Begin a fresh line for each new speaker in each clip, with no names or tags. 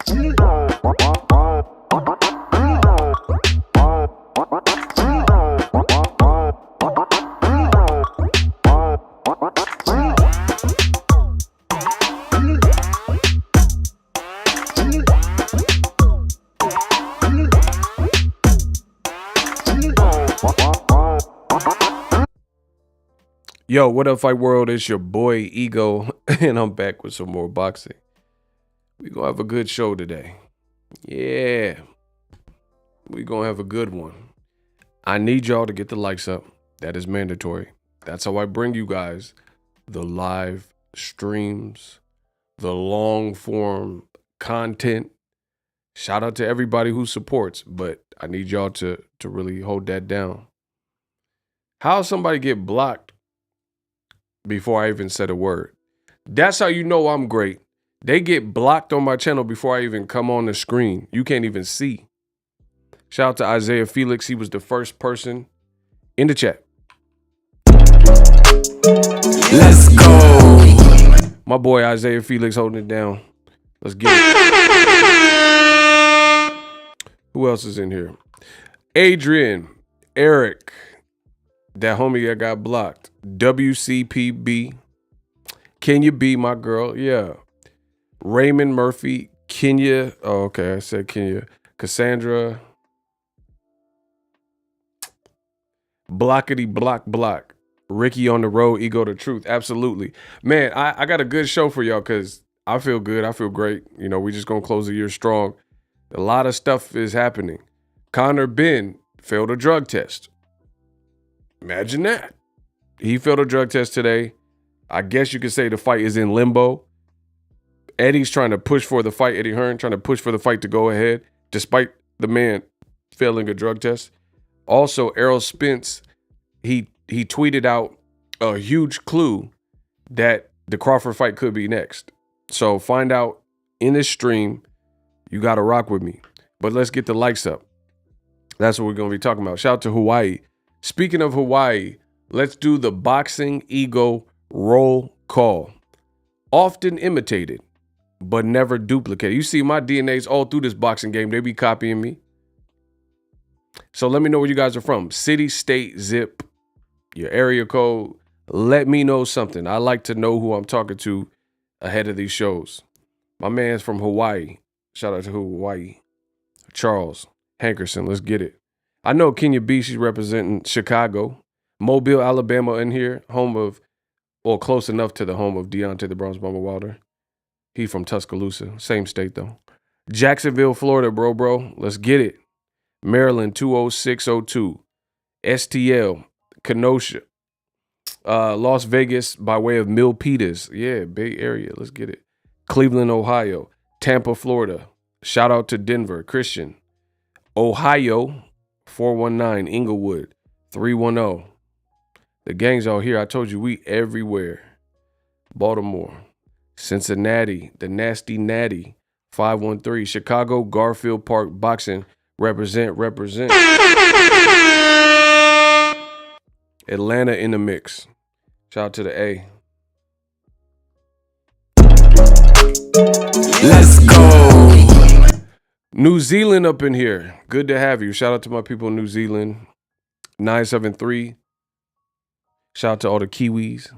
Yo, what up, Fight World? It's your boy Ego, and I'm back with some more boxing. We gonna have a good show today. Yeah, we gonna have a good one. I need y'all to get the likes up. That is mandatory. That's how I bring you guys the live streams, the long form content. Shout out to everybody who supports, but I need y'all to really hold that down. How somebody get blocked before I even said a word? That's how you know I'm great. They get blocked on my channel before I even come on the screen. You can't even see. Shout out to Isaiah Felix. He was the first person in the chat. Let's go. My boy Isaiah Felix holding it down. Let's get it. Who else is in here? Adrian, Eric, that homie that got blocked. WCPB. Kenya B, my girl. Yeah. Raymond Murphy. Kenya. Oh, okay. I said Kenya. Cassandra. Blockity block. Ricky on the road. Ego to truth. Absolutely. Man, I got a good show for y'all because I feel good. I feel great. You know, we just going to close the year strong. A lot of stuff is happening. Conor Benn failed a drug test. Imagine that. He failed a drug test today. I guess you could say the fight is in limbo. Eddie's trying to push for the fight. Eddie Hearn trying to push for the fight to go ahead, despite the man failing a drug test. Also, Errol Spence, he tweeted out a huge clue that the Crawford fight could be next. So find out in this stream. You got to rock with me. But let's get the likes up. That's what we're going to be talking about. Shout out to Hawaii. Speaking of Hawaii, let's do the Boxing Ego roll call. Often imitated, but never duplicated. You see my DNA's all through this boxing game. They be copying me. So let me know where you guys are from. City, state, zip, your area code. Let me know something. I like to know who I'm talking to ahead of these shows. My man's from Hawaii. Shout out to Hawaii. Charles Hankerson. Let's get it. I know Kenya B, she's representing Chicago. Mobile, Alabama in here. Home of, or close enough to the home of Deontay the Bronze Bomber Wilder. He from Tuscaloosa. Same state, though. Jacksonville, Florida, bro. Let's get it. Maryland, 20602. STL, Kenosha. Las Vegas by way of Milpitas. Yeah, Bay Area. Let's get it. Cleveland, Ohio. Tampa, Florida. Shout out to Denver. Christian. Ohio, 419. Inglewood, 310. The gang's out here. I told you, we everywhere. Baltimore. Cincinnati, the Nasty Natty, 513. Chicago, Garfield Park Boxing. Represent. Atlanta in the mix. Shout out to the A. Let's go. New Zealand up in here. Good to have you. Shout out to my people in New Zealand. 973. Shout out to all the Kiwis.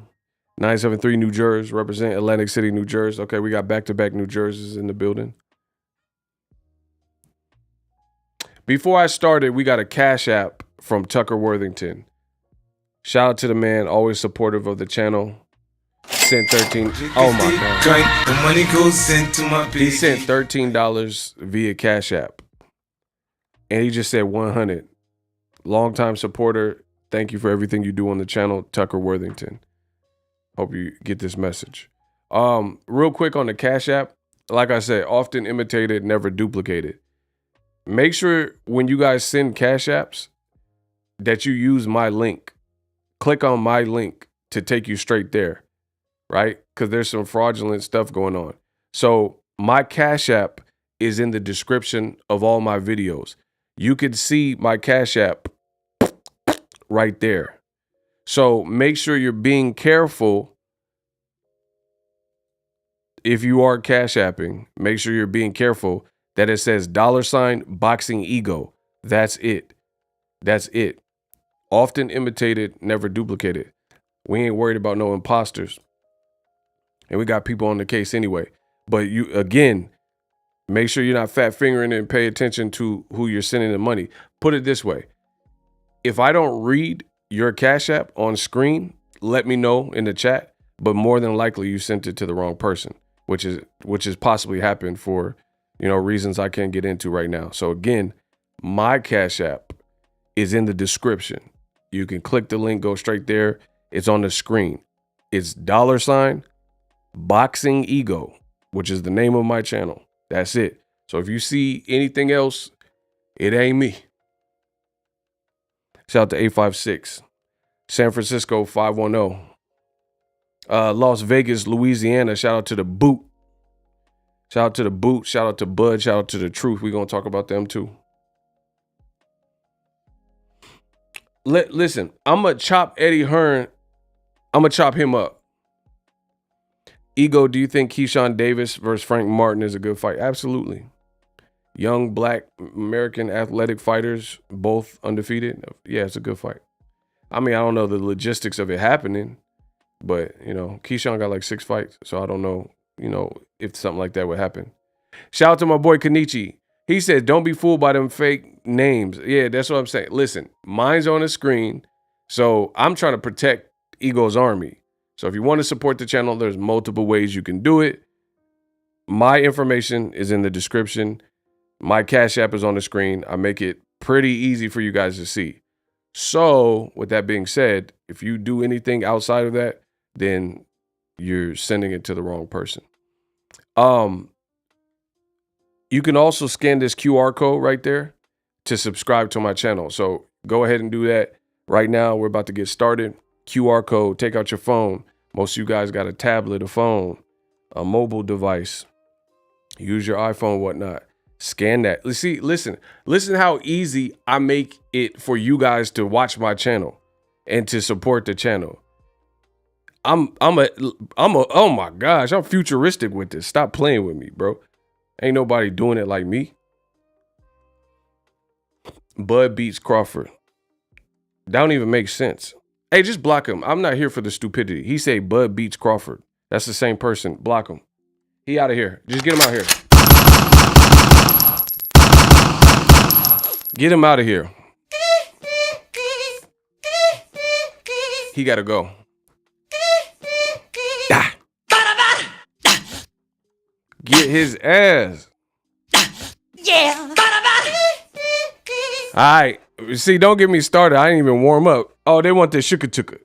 973 New Jersey. Represent Atlantic City, New Jersey. Okay, we got back-to-back New Jerseys in the building. Before I started, we got a Cash App from Tucker Worthington. Shout out to the man, always supportive of the channel. Sent 13. Oh my God. The money goes into my piggy. He sent $13 via Cash App. And he just said 100. Longtime supporter. Thank you for everything you do on the channel, Tucker Worthington. Hope you get this message. Real quick on the Cash App. Like I said, often imitated, never duplicated. Make sure when you guys send Cash Apps that you use my link. Click on my link to take you straight there, right? Because there's some fraudulent stuff going on. So my Cash App is in the description of all my videos. You can see my Cash App right there. So make sure you're being careful if you are cash apping, make sure you're being careful that it says $BOXINGEGO. That's it. That's it. Often imitated, never duplicated. We ain't worried about no imposters. And we got people on the case anyway. But you, again, make sure you're not fat fingering it and pay attention to who you're sending the money. Put it this way. If I don't read your Cash App on screen, let me know in the chat. But more than likely you sent it to the wrong person, which has possibly happened for, reasons I can't get into right now. So again, my Cash App is in the description. You can click the link, go straight there. It's on the screen. It's $BOXINGEGO, which is the name of my channel. That's it. So if you see anything else, it ain't me. Shout out to 856. San Francisco 510. Las Vegas, Louisiana. Shout out to the Boot. Shout out to the Boot. Shout out to Bud. Shout out to the Truth. We're going to talk about them too. Listen, I'm going to chop Eddie Hearn. I'm going to chop him up. Ego, do you think Keyshawn Davis versus Frank Martin is a good fight? Absolutely. Young, black, American athletic fighters, both undefeated. Yeah, it's a good fight. I mean, I don't know the logistics of it happening, but, Keyshawn got like 6 fights, so I don't know, if something like that would happen. Shout out to my boy Kenichi. He said, don't be fooled by them fake names. Yeah, that's what I'm saying. Listen, mine's on the screen, so I'm trying to protect Ego's army. So if you want to support the channel, there's multiple ways you can do it. My information is in the description. My Cash App is on the screen. I make it pretty easy for you guys to see. So with that being said, if you do anything outside of that, then you're sending it to the wrong person. You can also scan this QR code right there to subscribe to my channel. So go ahead and do that right now. We're about to get started. QR code, take out your phone. Most of you guys got a tablet, a phone, a mobile device. Use your iPhone, whatnot. Scan that. Listen how easy I make it for you guys to watch my channel and to support the channel. Oh my gosh, I'm futuristic with this. Stop playing with me, bro. Ain't nobody doing it like me. Bud beats Crawford. That don't even make sense. Hey, just block him. I'm not here for the stupidity. He say Bud beats Crawford. That's the same person. Block him. He out of here. Just get him out here. Get him out of here. He got to go. Ah. Get his ass. Yeah. All right. See, don't get me started. I didn't even warm up. Oh, they want the shuka-tuka.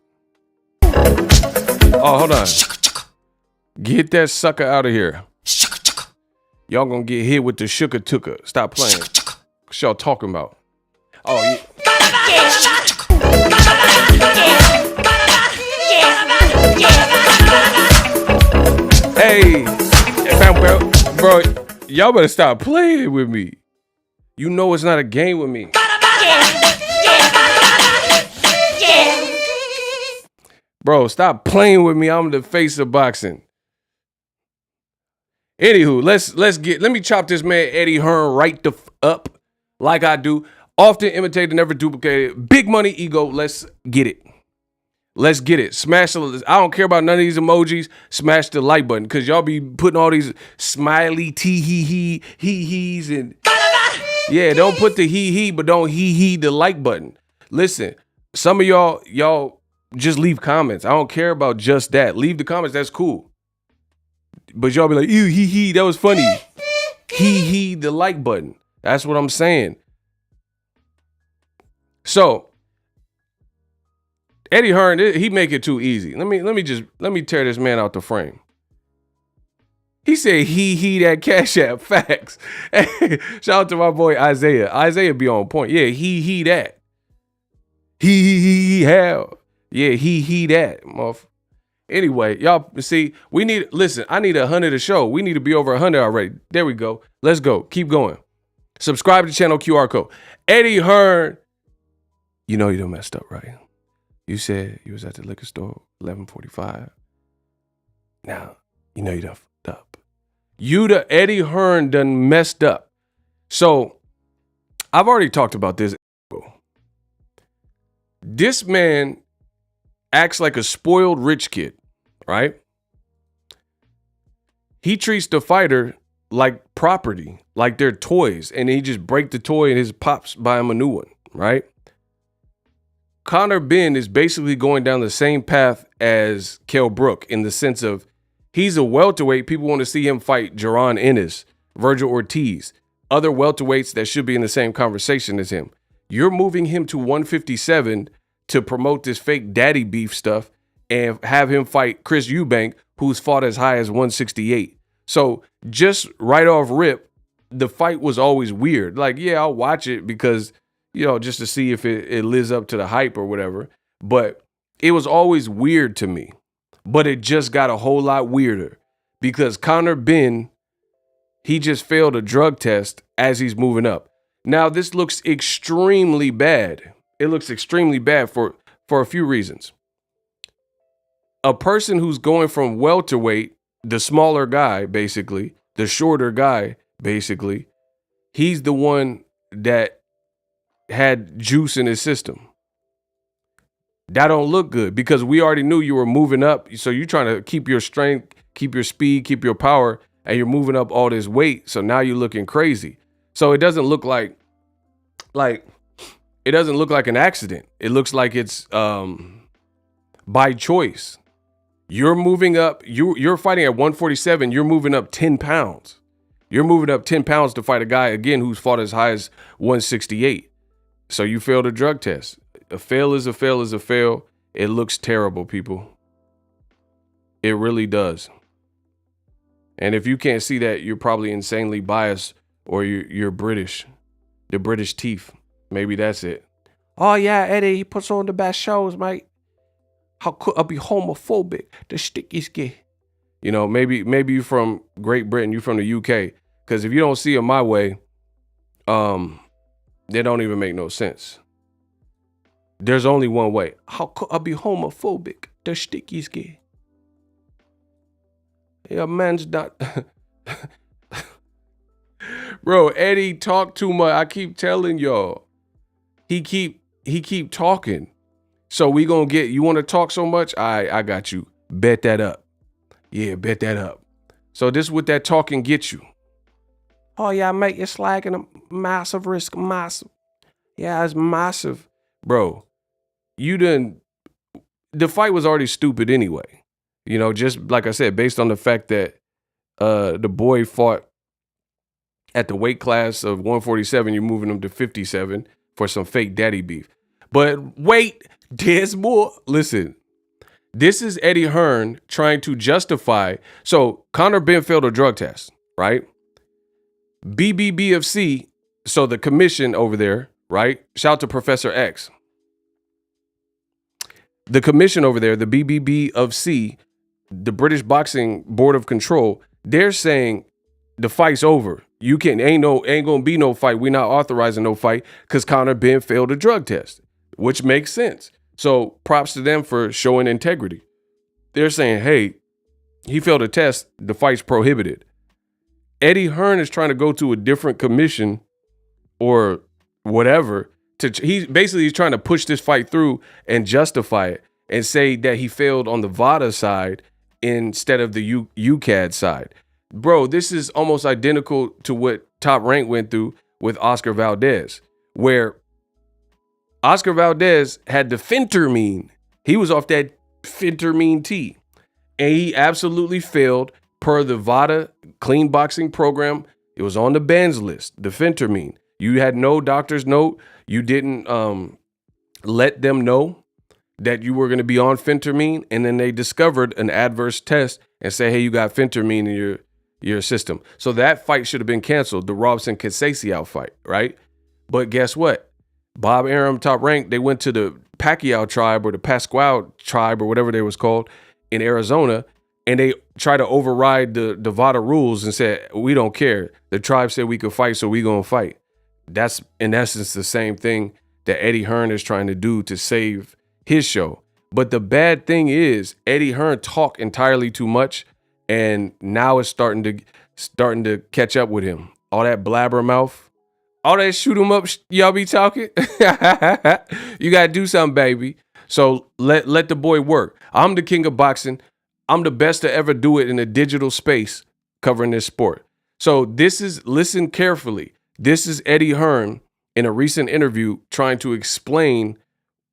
Oh, hold on. Get that sucker out of here. Y'all gonna get hit with the shuka-tuka. Stop playing. What y'all talking about? Oh, yeah. Hey, bro, y'all better stop playing with me. You know it's not a game with me. Bro, stop playing with me. I'm the face of boxing. Anywho, let me chop this man Eddie Hearn right the up like I do. Often imitated, never duplicated. Big money ego. Let's get it. Let's get it. Smash the, I don't care about none of these emojis. Smash the like button because y'all be putting all these smiley he's and yeah, don't put the he, but don't he the like button. Listen, some of y'all just leave comments. I don't care about just that. Leave the comments. That's cool. But y'all be like, ew, he, that was funny. He, the like button. That's what I'm saying. So, Eddie Hearn, he make it too easy. Let me tear this man out the frame. He said he that Cash App. Facts. Hey, shout out to my boy Isaiah. Isaiah be on point. Yeah, he that. He how. Yeah, he that. Anyway, y'all see, I need 100 a show. We need to be over 100 already. There we go. Let's go. Keep going. Subscribe to the channel, QR code. Eddie Hearn. You know you done messed up, right? You said you was at the liquor store 11:45. Now, you know you done up. Eddie Hearn done messed up. So I've already talked about this. This man acts like a spoiled rich kid, right? He treats the fighter like property, like they're toys, and he just break the toy and his pops buy him a new one, right? Conor Benn is basically going down the same path as Kell Brook in the sense of he's a welterweight. People want to see him fight Jaron Ennis, Virgil Ortiz, other welterweights that should be in the same conversation as him. You're moving him to 157 to promote this fake daddy beef stuff and have him fight Chris Eubank, who's fought as high as 168. So just right off rip, the fight was always weird. Like, yeah, I'll watch it because, just to see if it lives up to the hype or whatever. But it was always weird to me. But it just got a whole lot weirder because Conor Benn, he just failed a drug test as he's moving up. Now, this looks extremely bad. It looks extremely bad for a few reasons. A person who's going from welterweight, the smaller guy, basically, the shorter guy, basically, he's the one that had juice in his system. That don't look good because we already knew you were moving up. So you're trying to keep your strength, keep your speed, keep your power, and you're moving up all this weight. So now you're looking crazy. So it doesn't look like it doesn't look like an accident. It looks like it's by choice. You're moving up. You're fighting at 147. You're moving up 10 pounds. You're moving up 10 pounds to fight a guy, again, who's fought as high as 168. So you failed a drug test. A fail is a fail is a fail. It looks terrible, people. It really does. And if you can't see that, you're probably insanely biased or you're British. The British teeth. Maybe that's it. Oh, yeah, Eddie, he puts on the best shows, mate. How could I be homophobic? The stickies gay. Maybe you're from Great Britain, you're from the UK. Because if you don't see it my way, they don't even make no sense. There's only one way. How could I be homophobic? The stickies gay. Yeah, man's not. Bro, Eddie talk too much. I keep telling y'all. He keep talking. So we gonna get, you want to talk so much? I got you. Bet that up. Yeah, bet that up. So this is what that talking gets you. Oh yeah, mate, you're slagging a massive risk, massive. Yeah, it's massive. Bro, the fight was already stupid anyway. Just like I said, based on the fact that the boy fought at the weight class of 147, you're moving him to 57 for some fake daddy beef. But wait, there's more. Listen, this is Eddie Hearn trying to justify. So Conor Benn failed a drug test, right? BBBFC, so the commission over there, right? Shout out to Professor X. The commission over there, the BBBFC, the British Boxing Board of Control, they're saying the fight's over. Ain't gonna be no fight. We're not authorizing no fight because Conor Benn failed a drug test, which makes sense. So props to them for showing integrity. They're saying, hey, he failed a test. The fight's prohibited. Eddie Hearn is trying to go to a different commission or whatever. He's trying to push this fight through and justify it and say that he failed on the VADA side instead of the UCAD side. Bro, this is almost identical to what Top Rank went through with Oscar Valdez, where Oscar Valdez had the phentermine. He was off that phentermine tea, and he absolutely failed per the VADA clean boxing program. It was on the bans list, the phentermine. You had no doctor's note. You didn't let them know that you were going to be on phentermine, and then they discovered an adverse test and say, hey, you got phentermine in your system. So that fight should have been canceled, the Robson Casasiao fight, right? But guess what? Bob Arum, Top Rank, they went to the Pacquiao tribe or the Pascual tribe or whatever they was called in Arizona, and they tried to override the VADA rules and said, we don't care. The tribe said we could fight, so we gonna fight. That's in essence the same thing that Eddie Hearn is trying to do to save his show. But the bad thing is Eddie Hearn talked entirely too much, and now it's starting to catch up with him. All that blabbermouth, all that shoot 'em up, y'all be talking. You gotta do something, baby. So let the boy work. I'm the king of boxing. I'm the best to ever do it in a digital space covering this sport. So listen carefully. This is Eddie Hearn in a recent interview trying to explain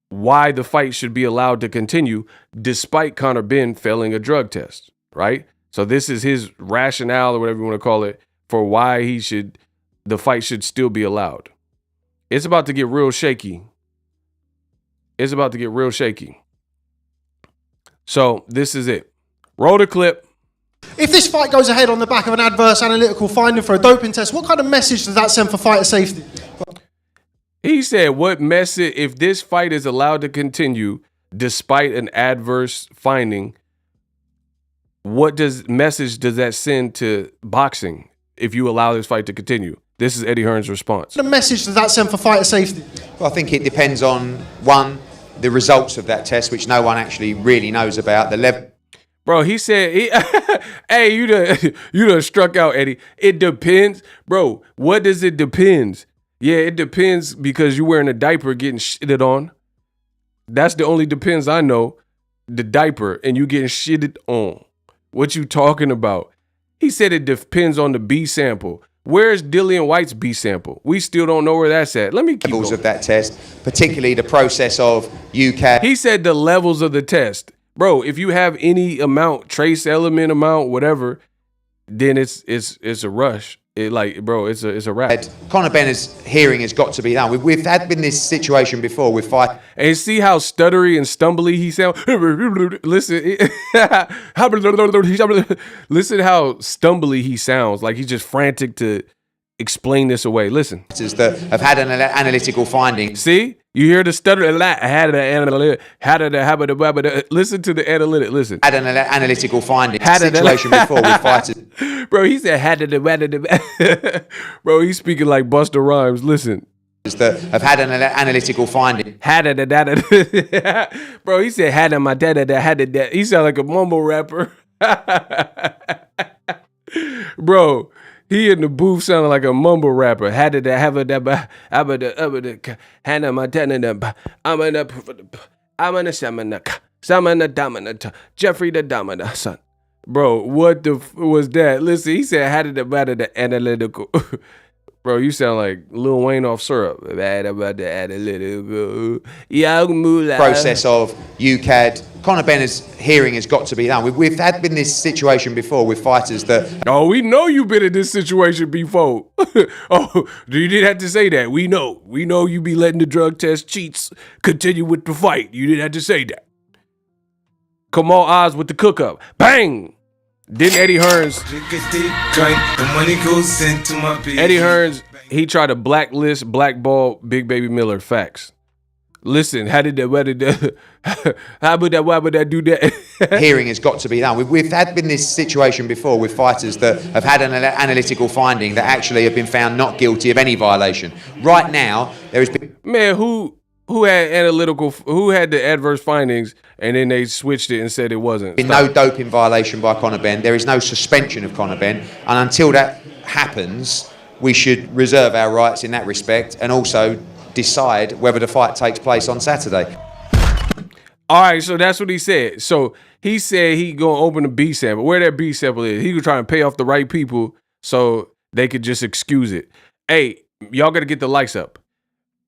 why the fight should be allowed to continue despite Conor Benn failing a drug test, right? So this is his rationale, or whatever you want to call it, for why the fight should still be allowed. It's about to get real shaky. It's about to get real shaky. So this is it. Roll the clip.
If this fight goes ahead on the back of an adverse analytical finding for a doping test, what kind of message does that send for fighter safety?
He said, what message, if this fight is allowed to continue despite an adverse finding, what message does that send to boxing if you allow this fight to continue? This is Eddie Hearn's response.
What message does that send for fighter safety?
Well, I think it depends on, one, the results of that test, which no one actually really knows about, the level.
Bro, he said, hey, you done struck out, Eddie. It depends. Bro, what does it depends? Yeah, it depends because you're wearing a diaper getting shitted on. That's the only depends I know. The diaper and you getting shitted on. What you talking about? He said it depends on the B sample. Where's Dillian White's B sample? We still don't know where that's at. Let me keep
levels
going.
Of that test, particularly the process of UK.
He said the levels of the test. Bro, if you have any amount, trace element amount, whatever, then it's a rush. It's a wrap.
Conor Benner's hearing has got to be done. We've had been this situation before with fight.
And see how stuttery and stumbly he sounds. Listen, listen how stumbly he sounds. Like he's just frantic to explain this away. Listen.
That have had an analytical finding.
See, you hear the stutter. Listen to the analytic. Listen.
Had an analytical finding. Situation before with fighters.
Bro, he said Bro, he's speaking like Busta Rhymes. Listen.
That have had an analytical finding.
Bro, he said had my dad. He sound like a mumble rapper. Bro, he in the booth sounding like a mumble rapper. Jeffrey the Domina, son. Bro, what the was that? Listen, he said had it about the analytical. Bro, you sound like Lil Wayne off syrup. About the analytical.
Process of UCAD. Conor Benner's hearing has got to be done. We've had been this situation before with fighters that.
Oh, we know you've been in this situation before. Oh, you didn't have to say that. We know you be letting the drug test cheats continue with the fight. You didn't have to say that. Kamal Oz with the cook up. Bang! Then Eddie Hearns, he tried to blackball Big Baby Miller. Facts. Listen, how would that do that?
Hearing has got to be done. We've had been this situation before with fighters that have had an analytical finding that actually have been found not guilty of any violation. Right now, there has been...
Man, who had the adverse findings and then they switched it and said it wasn't?
No doping violation by Conor Benn. There is no suspension of Conor Benn. And until that happens, we should reserve our rights in that respect and also decide whether the fight takes place on Saturday.
All right, so that's what he said. So he said he gonna open the B sample. Where that B sample is, he was trying to pay off the right people so they could just excuse it. Hey, y'all gotta get the likes up.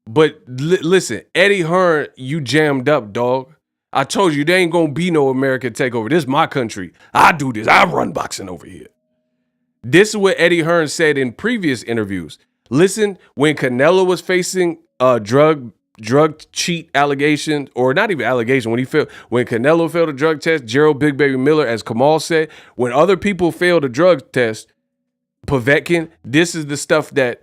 But listen, Eddie Hearn, you jammed up, dog. I told you there ain't gonna be no American takeover. This is my country. I do this. I run boxing over here. This is what Eddie Hearn said in previous interviews. Listen, when Canelo was facing drug cheat allegation, or not even allegation, when Canelo failed a drug test, Gerald Big Baby Miller, as Kamal said, when other people failed a drug test, Povetkin, this is the stuff that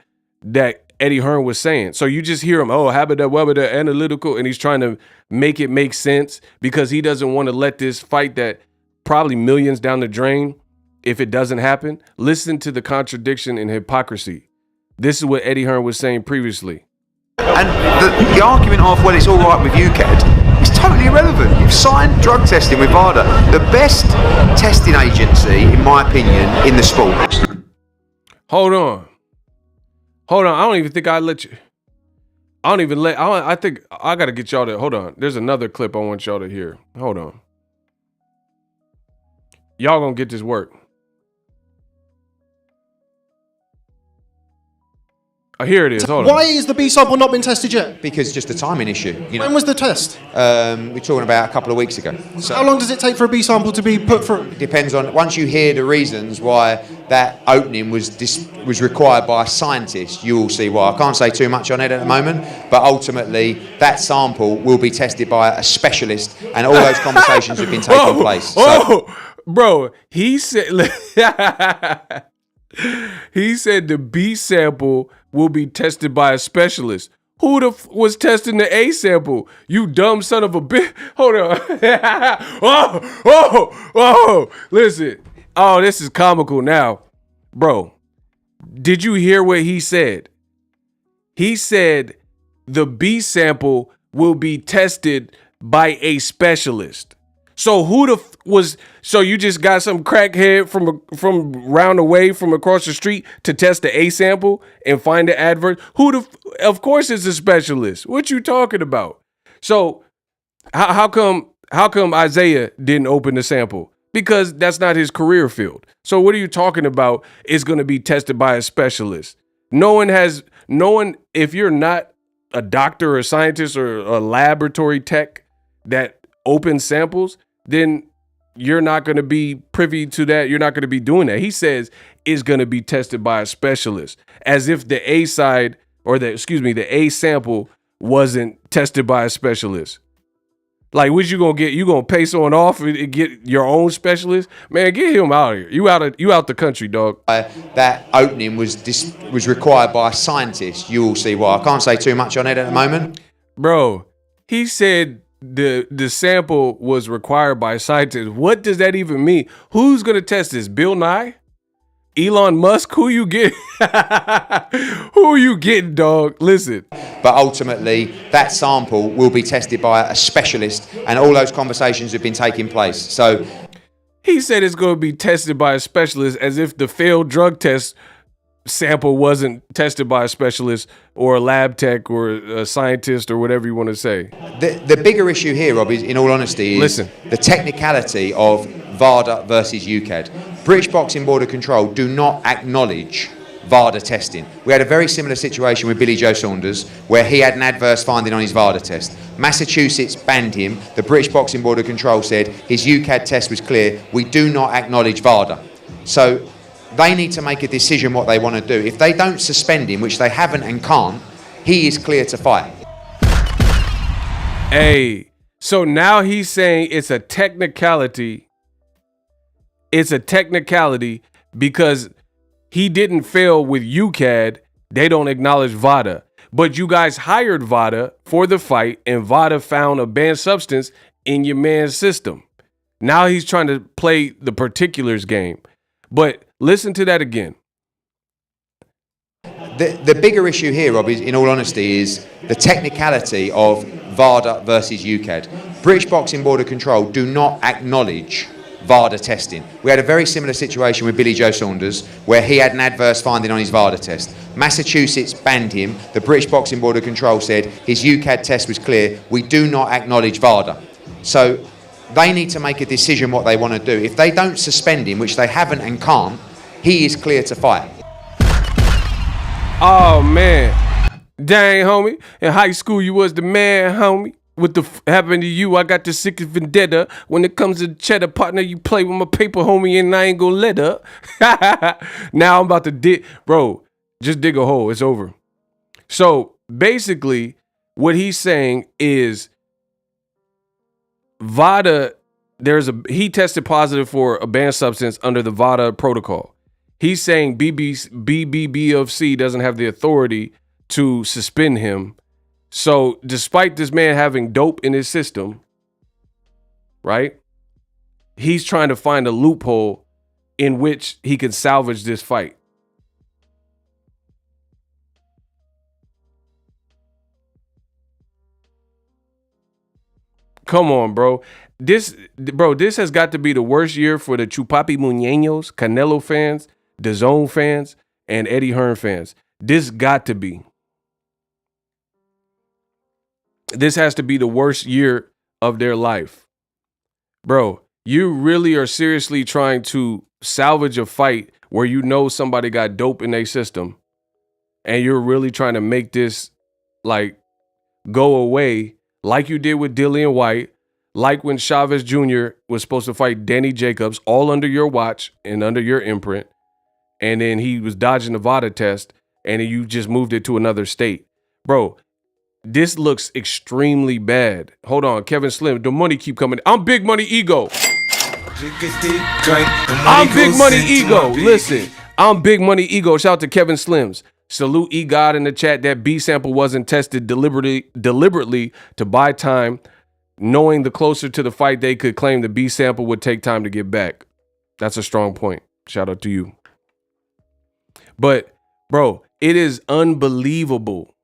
Eddie Hearn was saying. So you just hear him, the analytical, and he's trying to make it make sense because he doesn't want to let this fight that probably millions down the drain if it doesn't happen. Listen to the contradiction and hypocrisy. This is what Eddie Hearn was saying previously.
And the argument of, well, it's all right with UCAD is totally irrelevant. You've signed drug testing with VADA, the best testing agency, in my opinion, in the sport.
Hold on. I don't even think I let you. I think I got to get y'all to, hold on. There's another clip I want y'all to hear. Hold on. Y'all gonna get this work. Oh, here it is. Hold on.
Why is the B sample not been tested yet?
Because just a timing issue. You know,
When was the test?
we're talking about a couple of weeks ago. So
How long does it take for a B sample to be put through?
it depends on, once you hear the reasons why that opening was required by a scientist, you will see why. I can't say too much on it at the moment, but ultimately that sample will be tested by a specialist, and all those conversations have been taking place.
Bro, he said he said the B sample will be tested by a specialist. Who the was testing the A sample? You dumb son of a bitch. Hold on. Listen. Oh, this is comical now. Bro, did you hear what he said? He said the B sample will be tested by a specialist. So who the was? So you just got some crackhead from round away from across the street to test the A sample and find the advert? Of course it's a specialist. What you talking about? So how come Isaiah didn't open the sample? Because that's not his career field. So what are you talking about? Is going to be tested by a specialist. No one, if you're not a doctor or a scientist or a laboratory tech that opens samples, then you're not going to be privy to that. You're not going to be doing that. He says it's going to be tested by a specialist, as if the A side or the A sample wasn't tested by a specialist. Like, what you going to get? You going to pay someone off and get your own specialist? Man, get him out of here. You out the country, dog.
That opening was required by a scientist. You will see why. I can't say too much on it at the moment.
Bro, he said the sample was required by scientists. What does that even mean? Who's gonna test this? Bill Nye? Elon Musk? Who you get? Who you getting, dog? Listen.
But ultimately, that sample will be tested by a specialist, and all those conversations have been taking place. So
he said it's going to be tested by a specialist, as if the failed drug test sample wasn't tested by a specialist or a lab tech or a scientist or whatever you want to say.
The bigger issue here, Rob, is, in all honesty, is the technicality of VADA versus UKAD. British Boxing Board of Control do not acknowledge VADA testing. We had a very similar situation with Billy Joe Saunders, where he had an adverse finding on his VADA test. Massachusetts banned him. The British Boxing Board of Control said his UKAD test was clear. We do not acknowledge VADA. So they need to make a decision what they want to do. If they don't suspend him, which they haven't and can't, he is clear to fight.
Hey, so now he's saying it's a technicality. It's a technicality because he didn't fail with UKAD. They don't acknowledge VADA. But you guys hired VADA for the fight, and VADA found a banned substance in your man's system. Now he's trying to play the particulars game. But listen to that again.
The bigger issue here, Rob, is, in all honesty, is the technicality of VADA versus UKAD. British Boxing Board of Control do not acknowledge VADA testing. We had a very similar situation with Billy Joe Saunders, where he had an adverse finding on his VADA test. Massachusetts banned him. The British Boxing Board of Control said his UKAD test was clear. We do not acknowledge VADA. So they need to make a decision what they want to do. If they don't suspend him, which they haven't and can't, he is clear to fight.
Oh, man. Dang, homie. In high school, you was the man, homie. What happened to you? I got the sickest vendetta. When it comes to cheddar, partner, you play with my paper, homie, and I ain't gonna let up. Now I'm about to dig. Bro, just dig a hole. It's over. So basically, what he's saying is VADA, he tested positive for a banned substance under the VADA protocol. He's saying BBBOC doesn't have the authority to suspend him. So despite this man having dope in his system, right, he's trying to find a loophole in which he can salvage this fight. Come on, bro. This has got to be the worst year for the Chupapi Muñeños, Canelo fans, DAZN fans, and Eddie Hearn fans. This got to be. This has to be the worst year of their life. Bro, you really are seriously trying to salvage a fight where you know somebody got dope in their system, and you're really trying to make this like go away like you did with Dillian White, like when Chavez Jr. was supposed to fight Danny Jacobs, all under your watch and under your imprint, and then he was dodging the VADA test, and then you just moved it to another state. Bro, this looks extremely bad. Hold on, Kevin Slim, the money keep coming. I'm Big Money Ego. I'm Big Money Ego. Listen, I'm Big Money Ego. Shout out to Kevin Slims. Salute E-God in the chat. That B sample wasn't tested deliberately to buy time, knowing the closer to the fight they could claim the B sample would take time to get back. That's a strong point. Shout out to you. But, bro, it is unbelievable.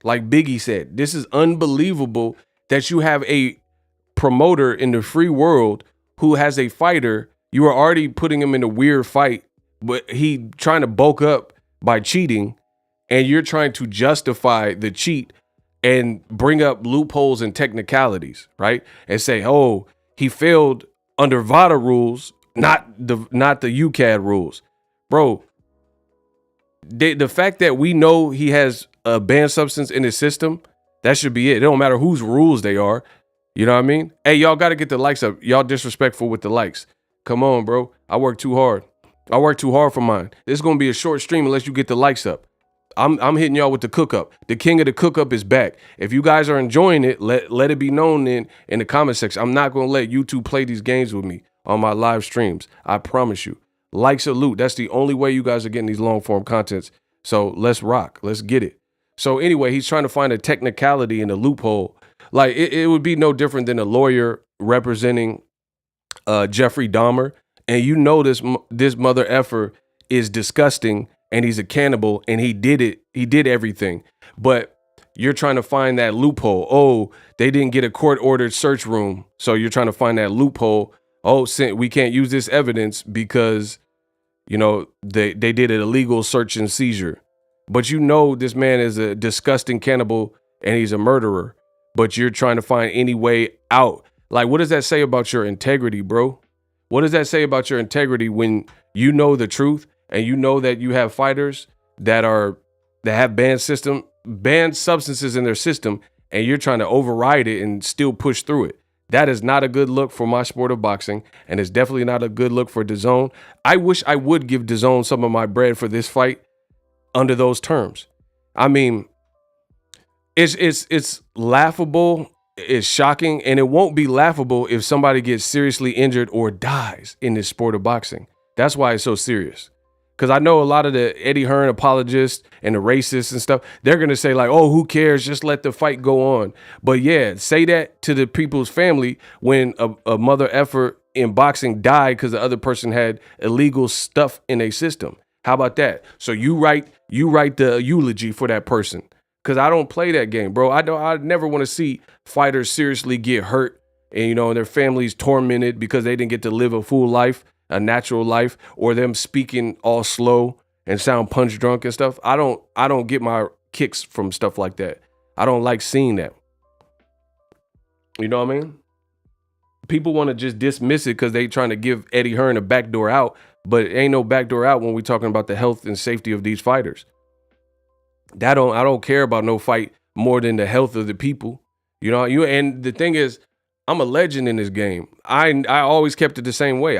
Like Biggie said, this is unbelievable that you have a promoter in the free world who has a fighter. You are already putting him in a weird fight, but he trying to bulk up by cheating, and you're trying to justify the cheat and bring up loopholes and technicalities, right? And say, oh, he failed under VADA rules, not the UCAD rules. Bro, the fact that we know he has a banned substance in his system, that should be it. It don't matter whose rules they are. You know what I mean? Hey, y'all got to get the likes up. Y'all disrespectful with the likes. Come on, bro. I work too hard. I work too hard for mine. This is going to be a short stream unless you get the likes up. I'm hitting y'all with the cook up. The king of the cook up is back. If you guys are enjoying it, let it be known in the comment section. I'm not going to let YouTube play these games with me on my live streams. I promise you. Like, salute. That's the only way you guys are getting these long form contents. So let's rock. Let's get it. So anyway, he's trying to find a technicality in a loophole. Like it would be no different than a lawyer representing Jeffrey Dahmer. And you know this mother effer is disgusting, and he's a cannibal, and he did it. He did everything. But you're trying to find that loophole. Oh, they didn't get a court-ordered search room, so you're trying to find that loophole. Oh, we can't use this evidence because, you know, they did an illegal search and seizure. But you know this man is a disgusting cannibal, and he's a murderer. But you're trying to find any way out. Like, what does that say about your integrity, bro? What does that say about your integrity when you know the truth and you know that you have fighters that have banned substances in their system, and you're trying to override it and still push through it? That is not a good look for my sport of boxing, and it's definitely not a good look for DAZN. I wish I would give DAZN some of my bread for this fight under those terms. I mean, it's laughable. It's shocking, and it won't be laughable if somebody gets seriously injured or dies in this sport of boxing. That's why it's so serious. Because I know a lot of the Eddie Hearn apologists and the racists and stuff, they're going to say like, oh, who cares? Just let the fight go on. But yeah, say that to the people's family when a mother effer in boxing died because the other person had illegal stuff in a system. How about that? So you write the eulogy for that person. Because I don't play that game, bro. I never want to see fighters seriously get hurt and, you know, their families tormented because they didn't get to live a full life, a natural life, or them speaking all slow and sound punch drunk and stuff. I don't get my kicks from stuff like that. I don't like seeing that. You know what I mean? People want to just dismiss it because they trying to give Eddie Hearn a backdoor out, but it ain't no backdoor out when we talking about the health and safety of these fighters. I don't care about no fight more than the health of the people. You know, and the thing is, I'm a legend in this game. I always kept it the same way.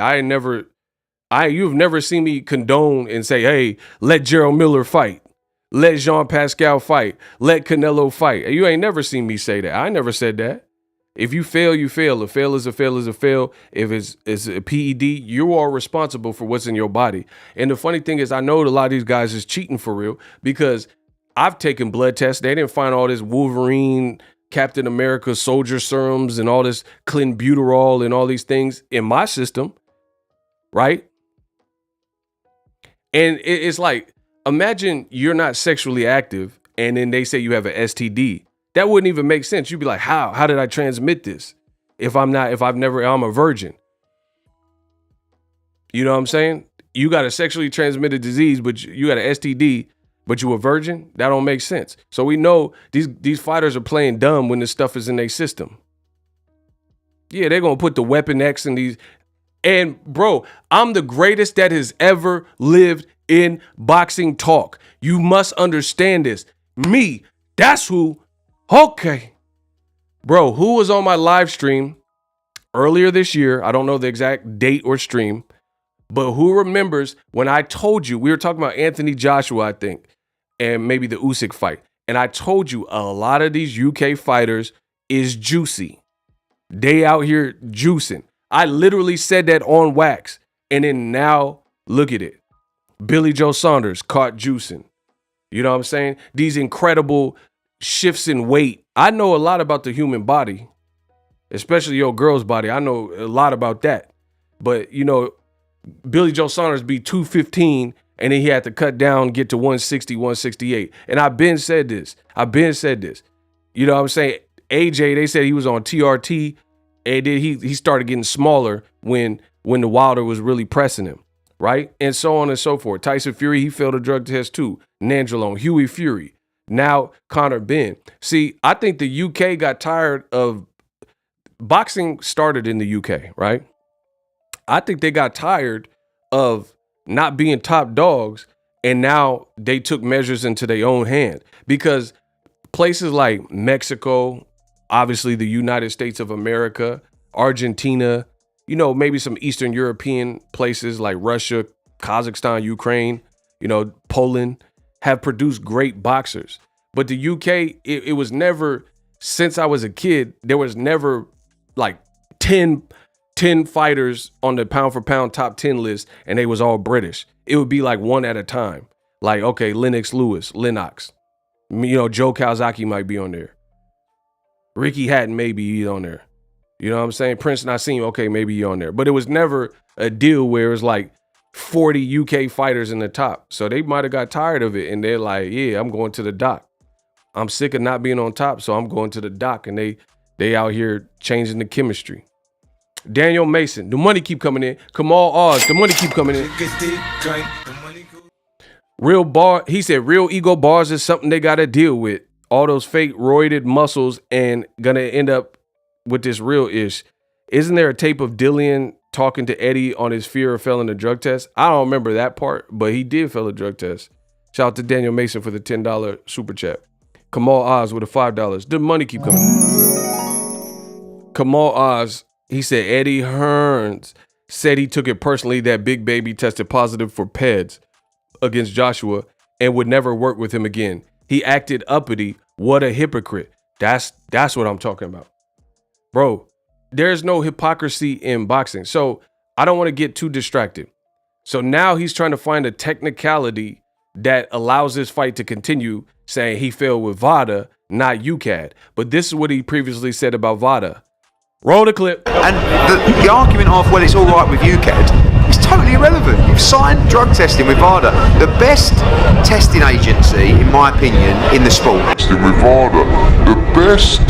You've never seen me condone and say, hey, let Gerald Miller fight. Let Jean Pascal fight. Let Canelo fight. You ain't never seen me say that. I never said that. If you fail, you fail. A fail is a fail is a fail. If it's a PED, you are responsible for what's in your body. And the funny thing is, I know a lot of these guys is cheating for real because I've taken blood tests. They didn't find all this Wolverine, Captain America soldier serums and all this clenbuterol and all these things in my system, right? And it's like, imagine you're not sexually active and then they say you have an STD. That wouldn't even make sense. You'd be like, how? How did I transmit this? I'm a virgin. You know what I'm saying? You got a sexually transmitted disease, but you got an STD, but you a virgin? That don't make sense. So we know these fighters are playing dumb when this stuff is in their system. Yeah, they're going to put the Weapon X in these. And bro, I'm the greatest that has ever lived in boxing talk. You must understand this. Me, that's who. Okay. Bro, who was on my live stream earlier this year? I don't know the exact date or stream, but who remembers when I told you, we were talking about Anthony Joshua, I think, and maybe the Usyk fight. And I told you a lot of these UK fighters is juicy. They out here juicing. I literally said that on wax. And then now look at it. Billy Joe Saunders caught juicing. You know what I'm saying? These incredible shifts in weight. I know a lot about the human body, especially your girl's body. I know a lot about that. But, you know, Billy Joe Saunders beat 215 and then he had to cut down, get to 160, 168. And I've been said this. You know what I'm saying? AJ, they said he was on TRT and then he started getting smaller when the Wilder was really pressing him, right? And so on and so forth. Tyson Fury, he failed a drug test too. Nandrolone, Huey Fury. Now Conor Benn. See, I think the UK got tired of boxing started in the UK, right? I think they got tired of not being top dogs, and now they took measures into their own hand because places like Mexico, obviously the United States of America, Argentina, you know, maybe some Eastern European places like Russia, Kazakhstan, Ukraine, you know, Poland have produced great boxers. But the UK, it was never, since I was a kid, there was never like 10 fighters on the pound for pound top 10 list and they was all British. It would be like one at a time. Like, okay, Lennox, you know, Joe Kawasaki might be on there. Ricky Hatton maybe he's on there. You know what I'm saying? Prince Nassim, okay, maybe he's on there. But it was never a deal where it was like 40 UK fighters in the top. So they might have got tired of it and they're like, yeah, I'm going to the dock. I'm sick of not being on top, so I'm going to the dock. And they out here changing the chemistry. Daniel Mason, the money keep coming in. Kamal Oz, the money keep coming in. Real bar, he said real ego bars is something they got to deal with. All those fake roided muscles and gonna end up with this real ish. Isn't there a tape of Dillian talking to Eddie on his fear of failing a drug test? I don't remember that part, but he did fail a drug test. Shout out to Daniel Mason for the $10 super chat. Kamal Oz with the $5. The money keep coming in. Kamal Oz, he said Eddie Hearn said he took it personally that Big Baby tested positive for PEDs against Joshua and would never work with him again. He acted uppity. What a hypocrite. That's what I'm talking about. Bro, there's no hypocrisy in boxing. So I don't want to get too distracted. So now he's trying to find a technicality that allows this fight to continue, saying he failed with VADA, not UCAD. But this is what he previously said about VADA. Roll the clip.
And the argument of, well, it's all right with UCAD, is totally irrelevant. You've signed drug testing with VADA, the best testing agency, in my opinion, in the sport.
With VADA, the best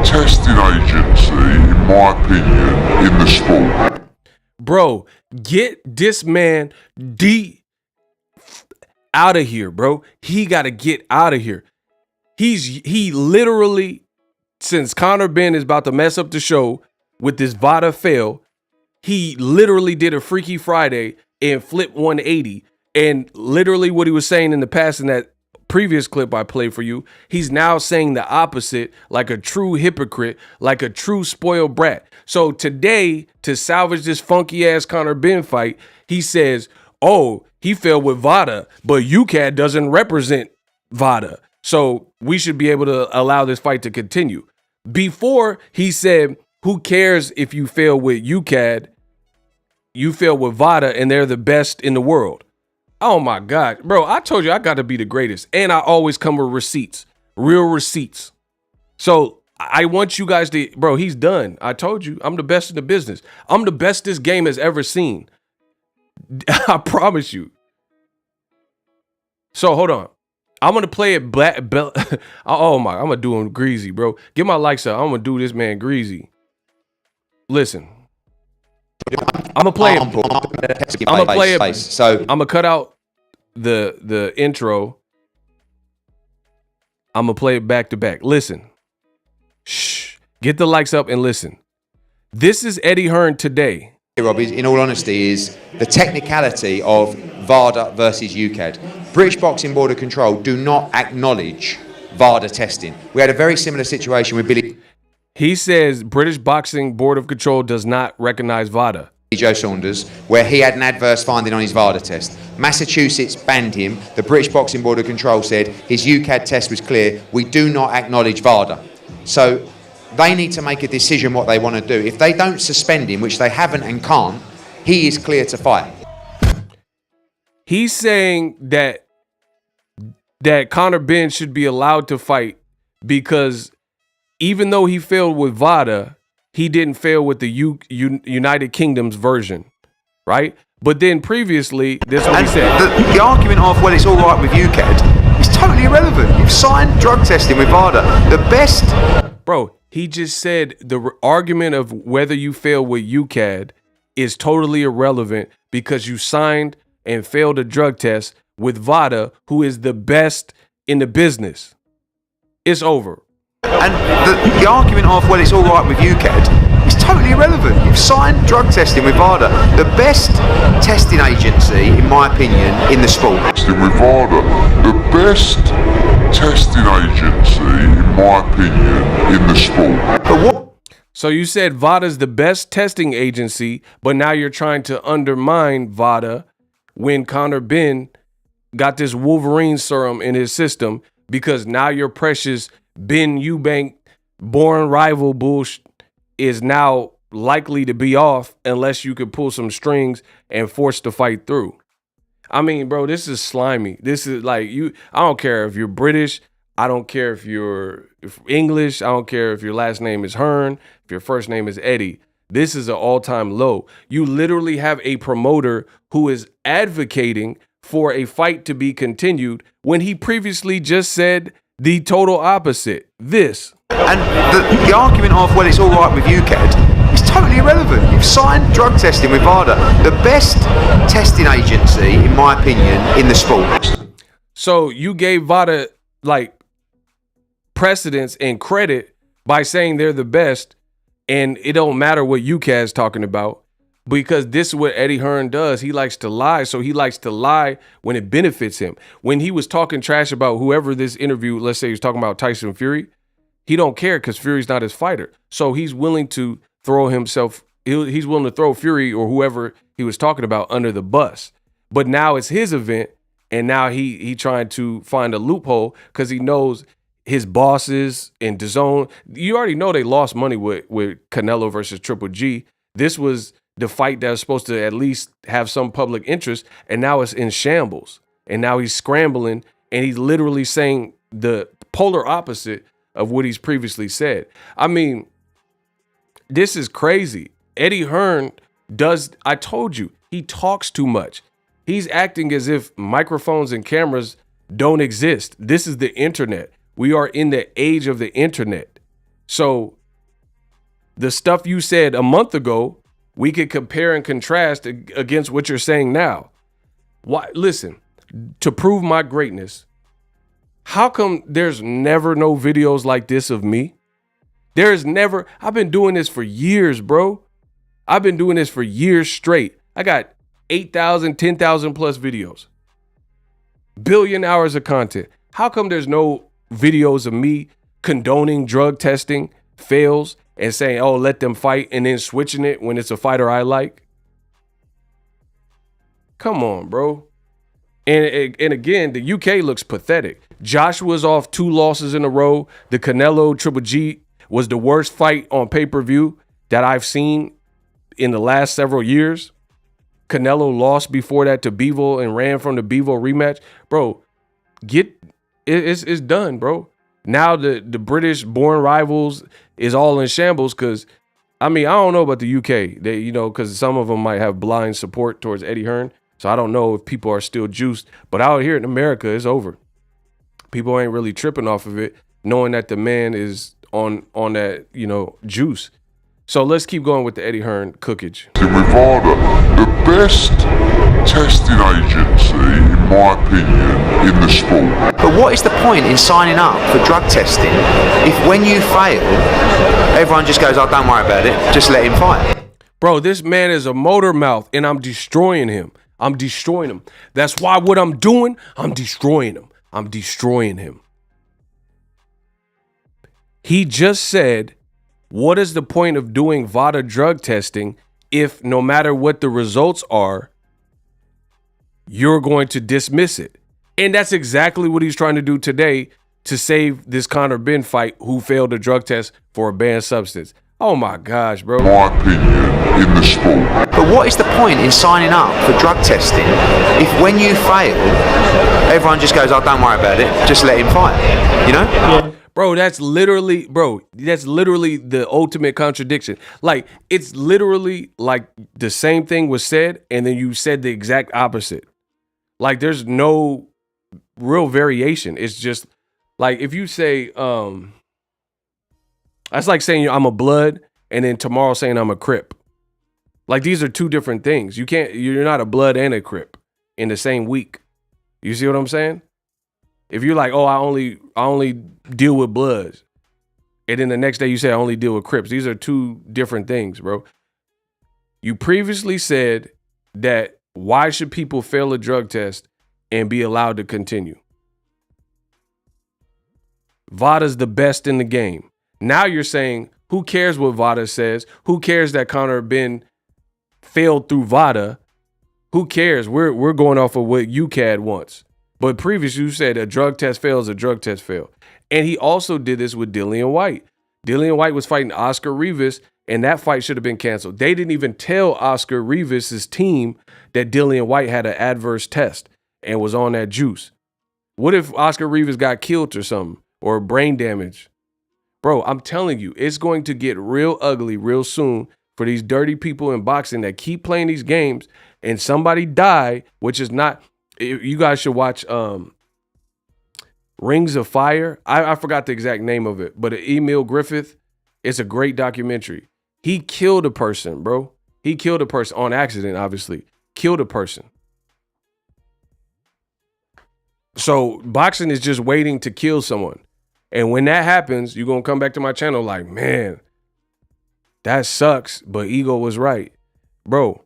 testing agency, in my opinion, in the sport.
Bro, get this man out of here, bro. He got to get out of here. He literally, since Conor Benn is about to mess up the show with this VADA fail, he literally did a Freaky Friday and flipped 180. And literally what he was saying in the past in that previous clip I played for you, he's now saying the opposite, like a true hypocrite, like a true spoiled brat. So today, to salvage this funky ass Conor Benn fight, he says, oh, he failed with VADA, but UCAD doesn't represent VADA. So we should be able to allow this fight to continue. Before he said, who cares if you fail with UCAD? You fail with VADA and they're the best in the world. Oh my God, bro, I told you I got to be the greatest. And I always come with receipts, real receipts. So I want you guys to, bro, he's done. I told you I'm the best in the business. I'm the best this game has ever seen. I promise you. So hold on. I'm gonna play it black. Oh my! I'm gonna do him greasy, bro. Get my likes up. I'm gonna do this man greasy. Listen, I'm gonna play it. I'm gonna play it.
So
I'm gonna cut out the intro. I'm gonna play it back to back. Listen. Shh. Get the likes up and listen. This is Eddie Hearn today.
Rob, in all honesty, is the technicality of VADA versus UKAD. British Boxing Board of Control do not acknowledge VADA testing. We had a very similar situation with Billy
He says British Boxing Board of Control does not recognize VADA.
Joe Saunders, where he had an adverse finding on his VADA test. Massachusetts banned him. The British Boxing Board of Control said his UKAD test was clear. We do not acknowledge VADA. So they need to make a decision what they want to do. If they don't suspend him, which they haven't and can't, he is clear to fight.
He's saying that Conor Benn should be allowed to fight because even though he failed with VADA, he didn't fail with the United Kingdom's version, right? But then previously, this is what he said.
The argument of, well, it's all right with UKAD is totally irrelevant. You've signed drug testing with VADA. The best...
Bro, he just said the argument of whether you fail with UKAD is totally irrelevant because you signed and failed a drug test with VADA, who is the best in the business. It's over.
And the argument of, well, it's all right with UKAD is totally irrelevant. You've signed drug testing with VADA, the best testing agency, in my opinion, in the sport.
Testing with VADA, the best testing agency, in my opinion, in the sport.
But what?
So you said VADA's the best testing agency, but now you're trying to undermine VADA when Conor Benn got this Wolverine serum in his system because now your precious Ben Eubank born rival bullshit is now likely to be off unless you could pull some strings and force the fight through. I mean, bro, this is slimy. This is like I don't care if you're British. I don't care if you're English. I don't care if your last name is Hearn, if your first name is Eddie. This is an all-time low. You literally have a promoter who is advocating for a fight to be continued when he previously just said the total opposite. This.
And the argument of, well, it's all right with UKAD is totally irrelevant. You've signed drug testing with VADA, the best testing agency, in my opinion, in the sport.
So you gave VADA like precedence and credit by saying they're the best, and it don't matter what UKAD's talking about because this is what Eddie Hearn does. He likes to lie, so he likes to lie when it benefits him. When he was talking trash about whoever this interview, let's say he was talking about Tyson Fury, he don't care because Fury's not his fighter. So he's willing to throw himself, he's willing to throw Fury or whoever he was talking about under the bus. But now it's his event, and now he trying to find a loophole because he knows his bosses in DAZN. You already know they lost money with Canelo versus Triple G. This was the fight that was supposed to at least have some public interest, and now it's in shambles. And now he's scrambling, and he's literally saying the polar opposite of what he's previously said. I mean, this is crazy. Eddie Hearn I told you, he talks too much. He's acting as if microphones and cameras don't exist. This is the internet. We are in the age of the internet. So the stuff you said a month ago, we could compare and contrast against what you're saying now. Why? Listen, to prove my greatness, how come there's never no videos like this of me? There is never. I've been doing this for years, bro. I've been doing this for years straight. I got 8,000, 10,000 plus videos. Billion hours of content. How come there's no videos of me condoning drug testing, fails, and saying, oh, let them fight, and then switching it when it's a fighter I like? Come on, bro. And again, the UK looks pathetic. Joshua's off 2 losses in a row. The Canelo Triple G was the worst fight on pay-per-view that I've seen in the last several years. Canelo lost before that to Bivol and ran from the Bivol rematch. Bro, it's done, bro. Now the British born rivals is all in shambles because, I mean, I don't know about the UK. They, because some of them might have blind support towards Eddie Hearn. So I don't know if people are still juiced. But out here in America, it's over. People ain't really tripping off of it, knowing that the man is on that, you know, juice. So let's keep going with the Eddie Hearn cookage.
With VADA, the best testing agency, in my opinion, in the sport.
But what is the point in signing up for drug testing if when you fail, everyone just goes, oh, don't worry about it, just let him fight?
Bro, this man is a motor mouth, and I'm destroying him. I'm destroying him. That's why what I'm doing, I'm destroying him. I'm destroying him. He just said, what is the point of doing VADA drug testing if no matter what the results are, you're going to dismiss it? And that's exactly what he's trying to do today to save this Conor Benn fight, who failed a drug test for a banned substance. Oh my gosh, bro.
My opinion, in the sport.
But what is the point in signing up for drug testing if when you fail, everyone just goes, oh, don't worry about it, just let him fight, you know?
Yeah.
Bro, that's literally the ultimate contradiction. Like, it's literally like the same thing was said, and then you said the exact opposite. Like, there's no real variation. It's just like if you say, that's like saying I'm a blood, and then tomorrow saying I'm a Crip. Like, these are two different things. You're not a blood and a Crip in the same week. You see what I'm saying? If you're like, oh, I only deal with bloods, and then the next day you say I only deal with Crips, these are two different things, bro. You previously said that why should people fail a drug test and be allowed to continue? VADA's the best in the game. Now you're saying, who cares what VADA says? Who cares that Conor Benn failed through VADA? Who cares? We're going off of what UCAD wants. But previously you said a drug test fails, a drug test fail. And he also did this with Dillian White. Dillian White was fighting Oscar Rivas, and that fight should have been canceled. They didn't even tell Oscar Rivas' team that Dillian White had an adverse test and was on that juice. What if Oscar Rivas got killed or something, or brain damage? Bro, I'm telling you, it's going to get real ugly real soon for these dirty people in boxing that keep playing these games and somebody die, which is not... You guys should watch Rings of Fire. I forgot the exact name of it, but Emil Griffith, it's a great documentary. He killed a person, bro. He killed a person on accident, obviously. Killed a person. So boxing is just waiting to kill someone. And when that happens, you're going to come back to my channel like, man, that sucks, but Ego was right. Bro,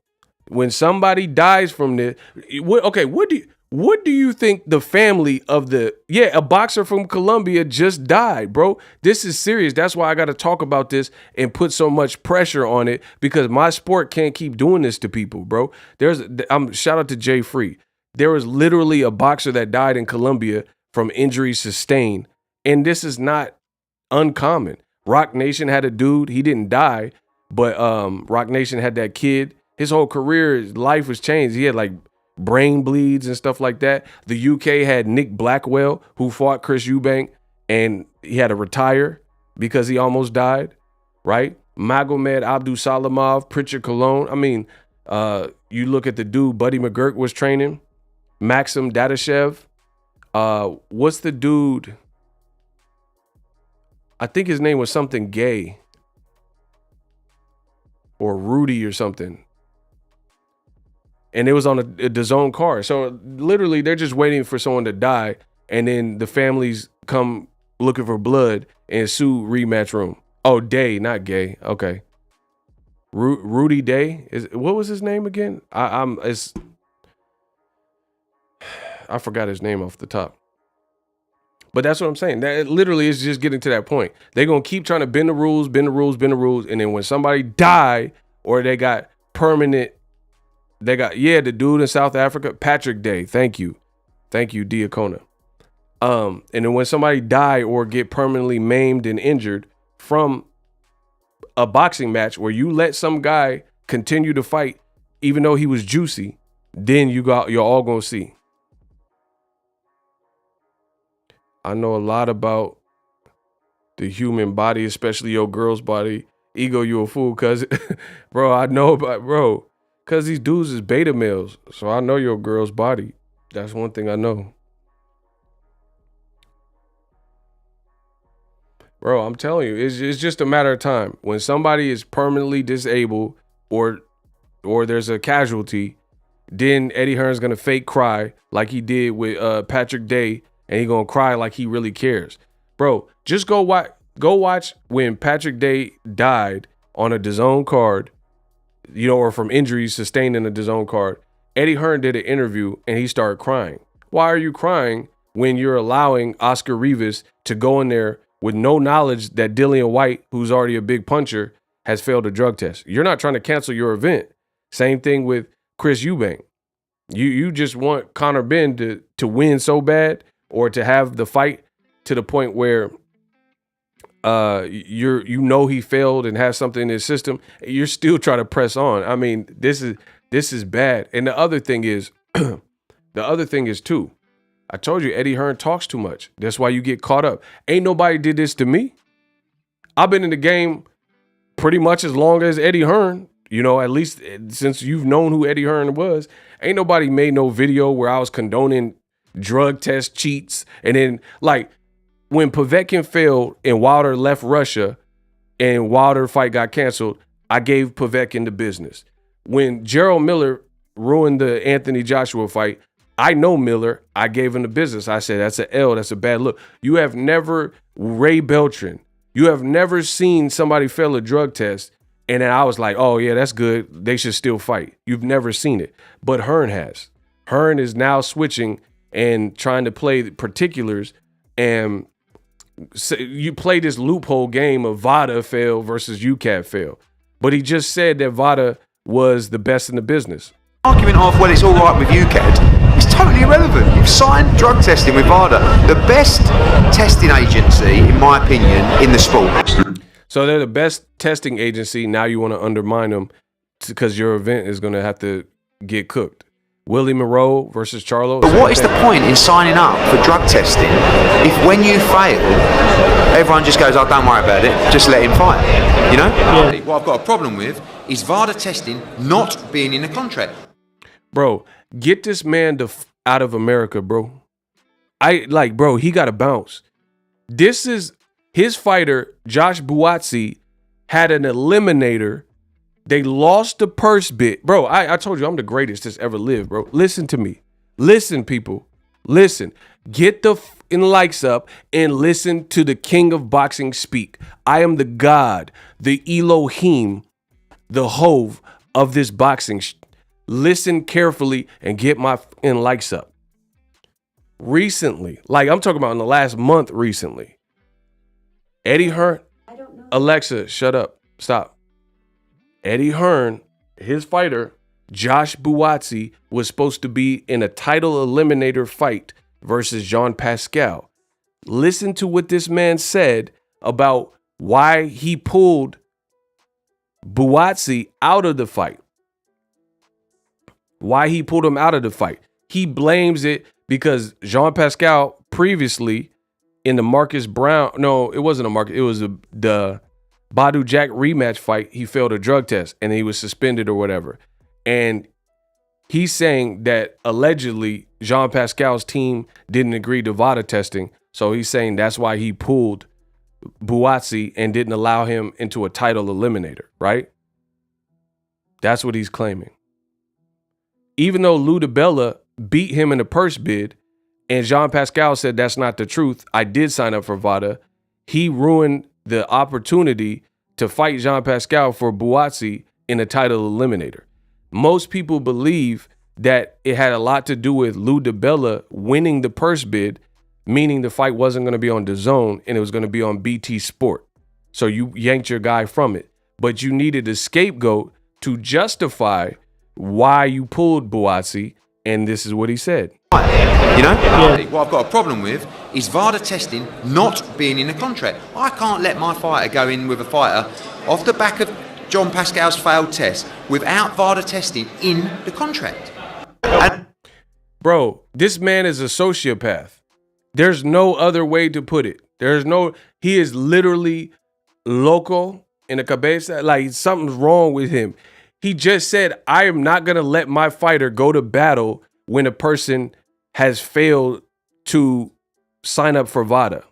when somebody dies from this, what do you think the family of a boxer from Colombia just died, bro? This is serious. That's why I got to talk about this and put so much pressure on it, because my sport can't keep doing this to people, bro. Shout out to Jay Free. There was literally a boxer that died in Colombia from injuries sustained, and this is not uncommon. Rock Nation had a dude, he didn't die, but Rock Nation had that kid. His whole career, his life was changed. He had like brain bleeds and stuff like that. The UK had Nick Blackwell, who fought Chris Eubank, and he had to retire because he almost died, right? Magomed Abdusalamov, Pritchard Cologne. I mean, you look at the dude Buddy McGurk was training, Maxim Dadashev. What's the dude? I think his name was something Gay or Rudy or something. And it was on a DAZN card. So literally they're just waiting for someone to die, and then the families come looking for blood and sue rematch room. Oh, Day, not Gay. Okay. Rudy Day. What was his name again? I forgot his name off the top. But that's what I'm saying. That literally is just getting to that point. They're going to keep trying to bend the rules. And then when somebody die or they got permanent, the dude in South Africa, Patrick Day. Thank you, Diakona. And then when somebody die or get permanently maimed and injured from a boxing match where you let some guy continue to fight, even though he was juicy, then you're all going to see. I know a lot about the human body, especially your girl's body. Ego, you a fool, cuz bro, I know about, bro. Because these dudes is beta males. So I know your girl's body. That's one thing I know. Bro, I'm telling you, it's just a matter of time. When somebody is permanently disabled or there's a casualty, then Eddie Hearn's gonna fake cry like he did with Patrick Day, and he gonna cry like he really cares. Bro, just go watch when Patrick Day died on a DAZN card, or from injuries sustained in a DAZN card. Eddie Hearn did an interview and he started crying. Why are you crying when you're allowing Oscar Rivas to go in there with no knowledge that Dillian White, who's already a big puncher, has failed a drug test? You're not trying to cancel your event. Same thing with Chris Eubank. You just want Conor Benn to win so bad, or to have the fight to the point where he failed and has something in his system. You're still trying to press on. I mean, this is bad. And the other thing is too, I told you Eddie Hearn talks too much. That's why you get caught up. Ain't nobody did this to me. I've been in the game pretty much as long as Eddie Hearn, at least since you've known who Eddie Hearn was. Ain't nobody made no video where I was condoning drug test cheats. And then, like, when Povetkin failed and Wilder left Russia and Wilder fight got canceled, I gave Povetkin the business. When Gerald Miller ruined the Anthony Joshua fight, I know Miller. I gave him the business. I said, that's an L. That's a bad look. You have never, Ray Beltran, you have never seen somebody fail a drug test and then I was like, oh, yeah, that's good. They should still fight. You've never seen it. But Hearn has. Hearn is now switching and trying to play the particulars, and so you play this loophole game of VADA fail versus UCAD fail. But he just said that VADA was the best in the business.
Argument of, well, it's all right with UCAD is totally irrelevant. You've signed drug testing with VADA, the best testing agency, in my opinion, in the sport.
So they're the best testing agency. Now you want to undermine them because your event is going to have to get cooked. Willie Monroe versus Charlo.
But what is the point in signing up for drug testing if when you fail, everyone just goes, oh, don't worry about it, just let him fight, Yeah. What I've got a problem with is VADA testing not being in the contract.
Bro, get this man out of America, bro. Bro, he got to bounce. This is his fighter, Josh Buatsi, had an eliminator. They lost the purse bid. Bro, I told you I'm the greatest that's ever lived, bro. Listen to me. Listen, people. Listen. Get the likes up and listen to the king of boxing speak. I am the God, the Elohim, the Hove of this boxing. Listen carefully and get my likes up. Recently, I'm talking about in the last month recently, Eddie Hearn, Alexa, shut up, stop. Eddie Hearn, his fighter, Josh Buatsi, was supposed to be in a title eliminator fight versus Jean Pascal. Listen to what this man said about why he pulled Buatsi out of the fight. Why he pulled him out of the fight. He blames it because Jean Pascal previously in the Marcus Brown, no, it wasn't a Marcus, it was the Badu Jack rematch fight, he failed a drug test and he was suspended or whatever. And he's saying that allegedly Jean Pascal's team didn't agree to VADA testing. So he's saying that's why he pulled Buatsi and didn't allow him into a title eliminator, right? That's what he's claiming. Even though Lou DiBella beat him in the purse bid and Jean Pascal said that's not the truth, I did sign up for VADA, he ruined the opportunity to fight Jean Pascal for Buatsi in a title eliminator. Most people believe that it had a lot to do with Lou DiBella winning the purse bid, meaning the fight wasn't going to be on DAZN and it was going to be on BT Sport. So you yanked your guy from it. But you needed a scapegoat to justify why you pulled Buatsi, and this is what he said.
What I've got a problem with is VADA testing not being in the contract. I can't let my fighter go in with a fighter off the back of John Pascal's failed test without VADA testing in the contract.
Bro, this man is a sociopath. There's no other way to put it. He is literally loco in the cabeza. Like, something's wrong with him. He just said, I am not going to let my fighter go to battle when a person has failed to sign up for VADA.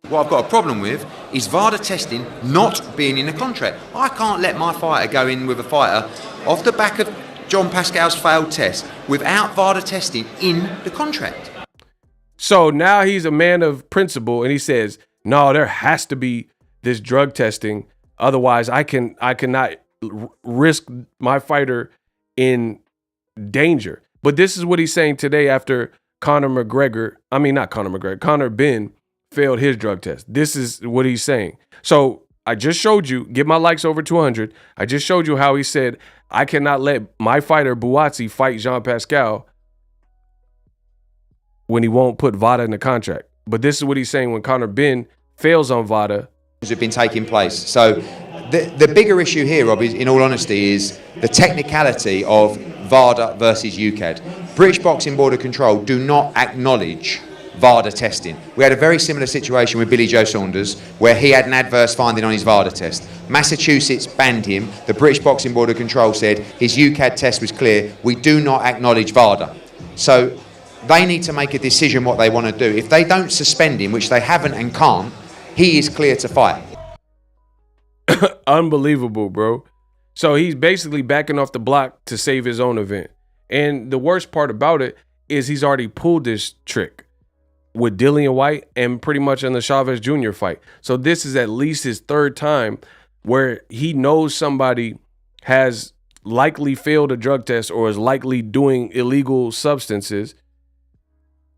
What I've got a problem with is VADA testing not being in the contract. I can't let my fighter go in with a fighter off the back of John Pascal's failed test without VADA testing in the contract.
So now he's a man of principle, and he says, no, there has to be this drug testing. Otherwise, I cannot risk my fighter in danger. But this is what he's saying today after Conor Benn failed his drug test. This is what he's saying. So I just showed you, get my likes over 200. I just showed you how he said, I cannot let my fighter Buatsi fight Jean Pascal when he won't put VADA in the contract. But this is what he's saying when Conor Benn fails on VADA.
Have been taking place. So the bigger issue here, Rob, is, in all honesty, is the technicality of VADA versus UKAD. British Boxing Board of Control do not acknowledge VADA testing. We had a very similar situation with Billy Joe Saunders, where he had an adverse finding on his VADA test. Massachusetts banned him. The British Boxing Board of Control said his UKAD test was clear. We do not acknowledge VADA. So they need to make a decision what they want to do. If they don't suspend him, which they haven't and can't, he is clear to fight.
Unbelievable, bro. So he's basically backing off the block to save his own event. And the worst part about it is he's already pulled this trick with Dillian White and pretty much in the Chavez Jr. fight. So this is at least his third time where he knows somebody has likely failed a drug test or is likely doing illegal substances,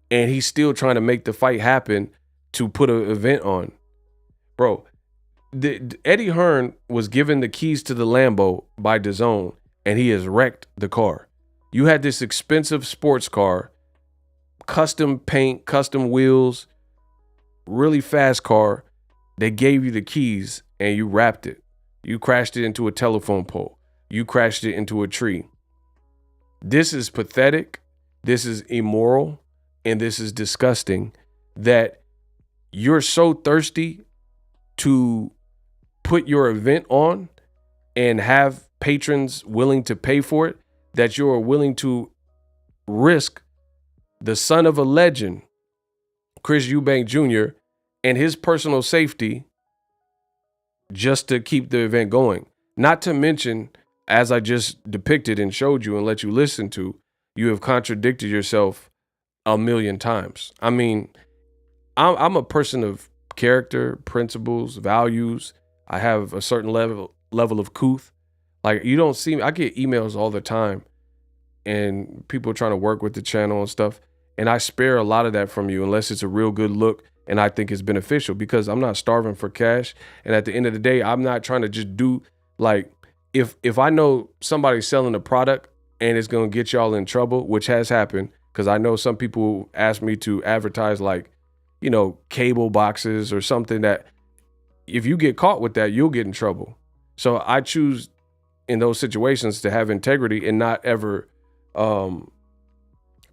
and he's still trying to make the fight happen to put an event on. Bro, Eddie Hearn was given the keys to the Lambo by DAZN, and he has wrecked the car. You had this expensive sports car, custom paint, custom wheels, really fast car. They gave you the keys and you wrapped it. You crashed it into a telephone pole. You crashed it into a tree. This is pathetic. This is immoral. And this is disgusting that you're so thirsty to put your event on and have patrons willing to pay for it, that you are willing to risk the son of a legend, Chris Eubank Jr., and his personal safety just to keep the event going. Not to mention, as I just depicted and showed you and let you listen to, you have contradicted yourself a million times. I mean, I'm a person of character, principles, values. I have a certain level of couth. Like, you don't see me. I get emails all the time and people trying to work with the channel and stuff. And I spare a lot of that from you unless it's a real good look and I think it's beneficial, because I'm not starving for cash. And at the end of the day, I'm not trying to just do, like, if I know somebody's selling a product and it's going to get y'all in trouble, which has happened, because I know some people ask me to advertise, like, you know, cable boxes or something, that if you get caught with that, you'll get in trouble. So I choose in those situations to have integrity and not ever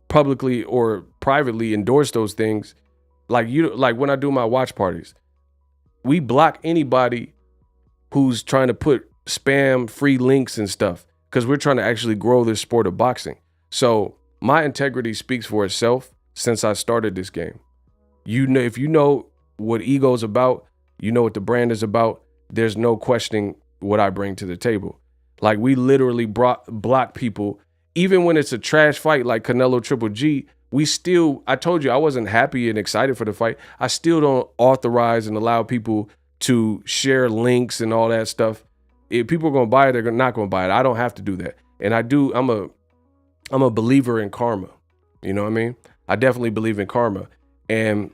publicly or privately endorse those things. Like when I do my watch parties, we block anybody who's trying to put spam free links and stuff, because we're trying to actually grow this sport of boxing. So my integrity speaks for itself since I started this game. You know, if you know what Ego's about, you know what the brand is about, there's no questioning what I bring to the table. Like, we literally block people, even when it's a trash fight like Canelo Triple G. I told you I wasn't happy and excited for the fight. I still don't authorize and allow people to share links and all that stuff. If people are going to buy it, they're not going to buy it. I don't have to do that. And I'm a believer in karma. You know what I mean? I definitely believe in karma. And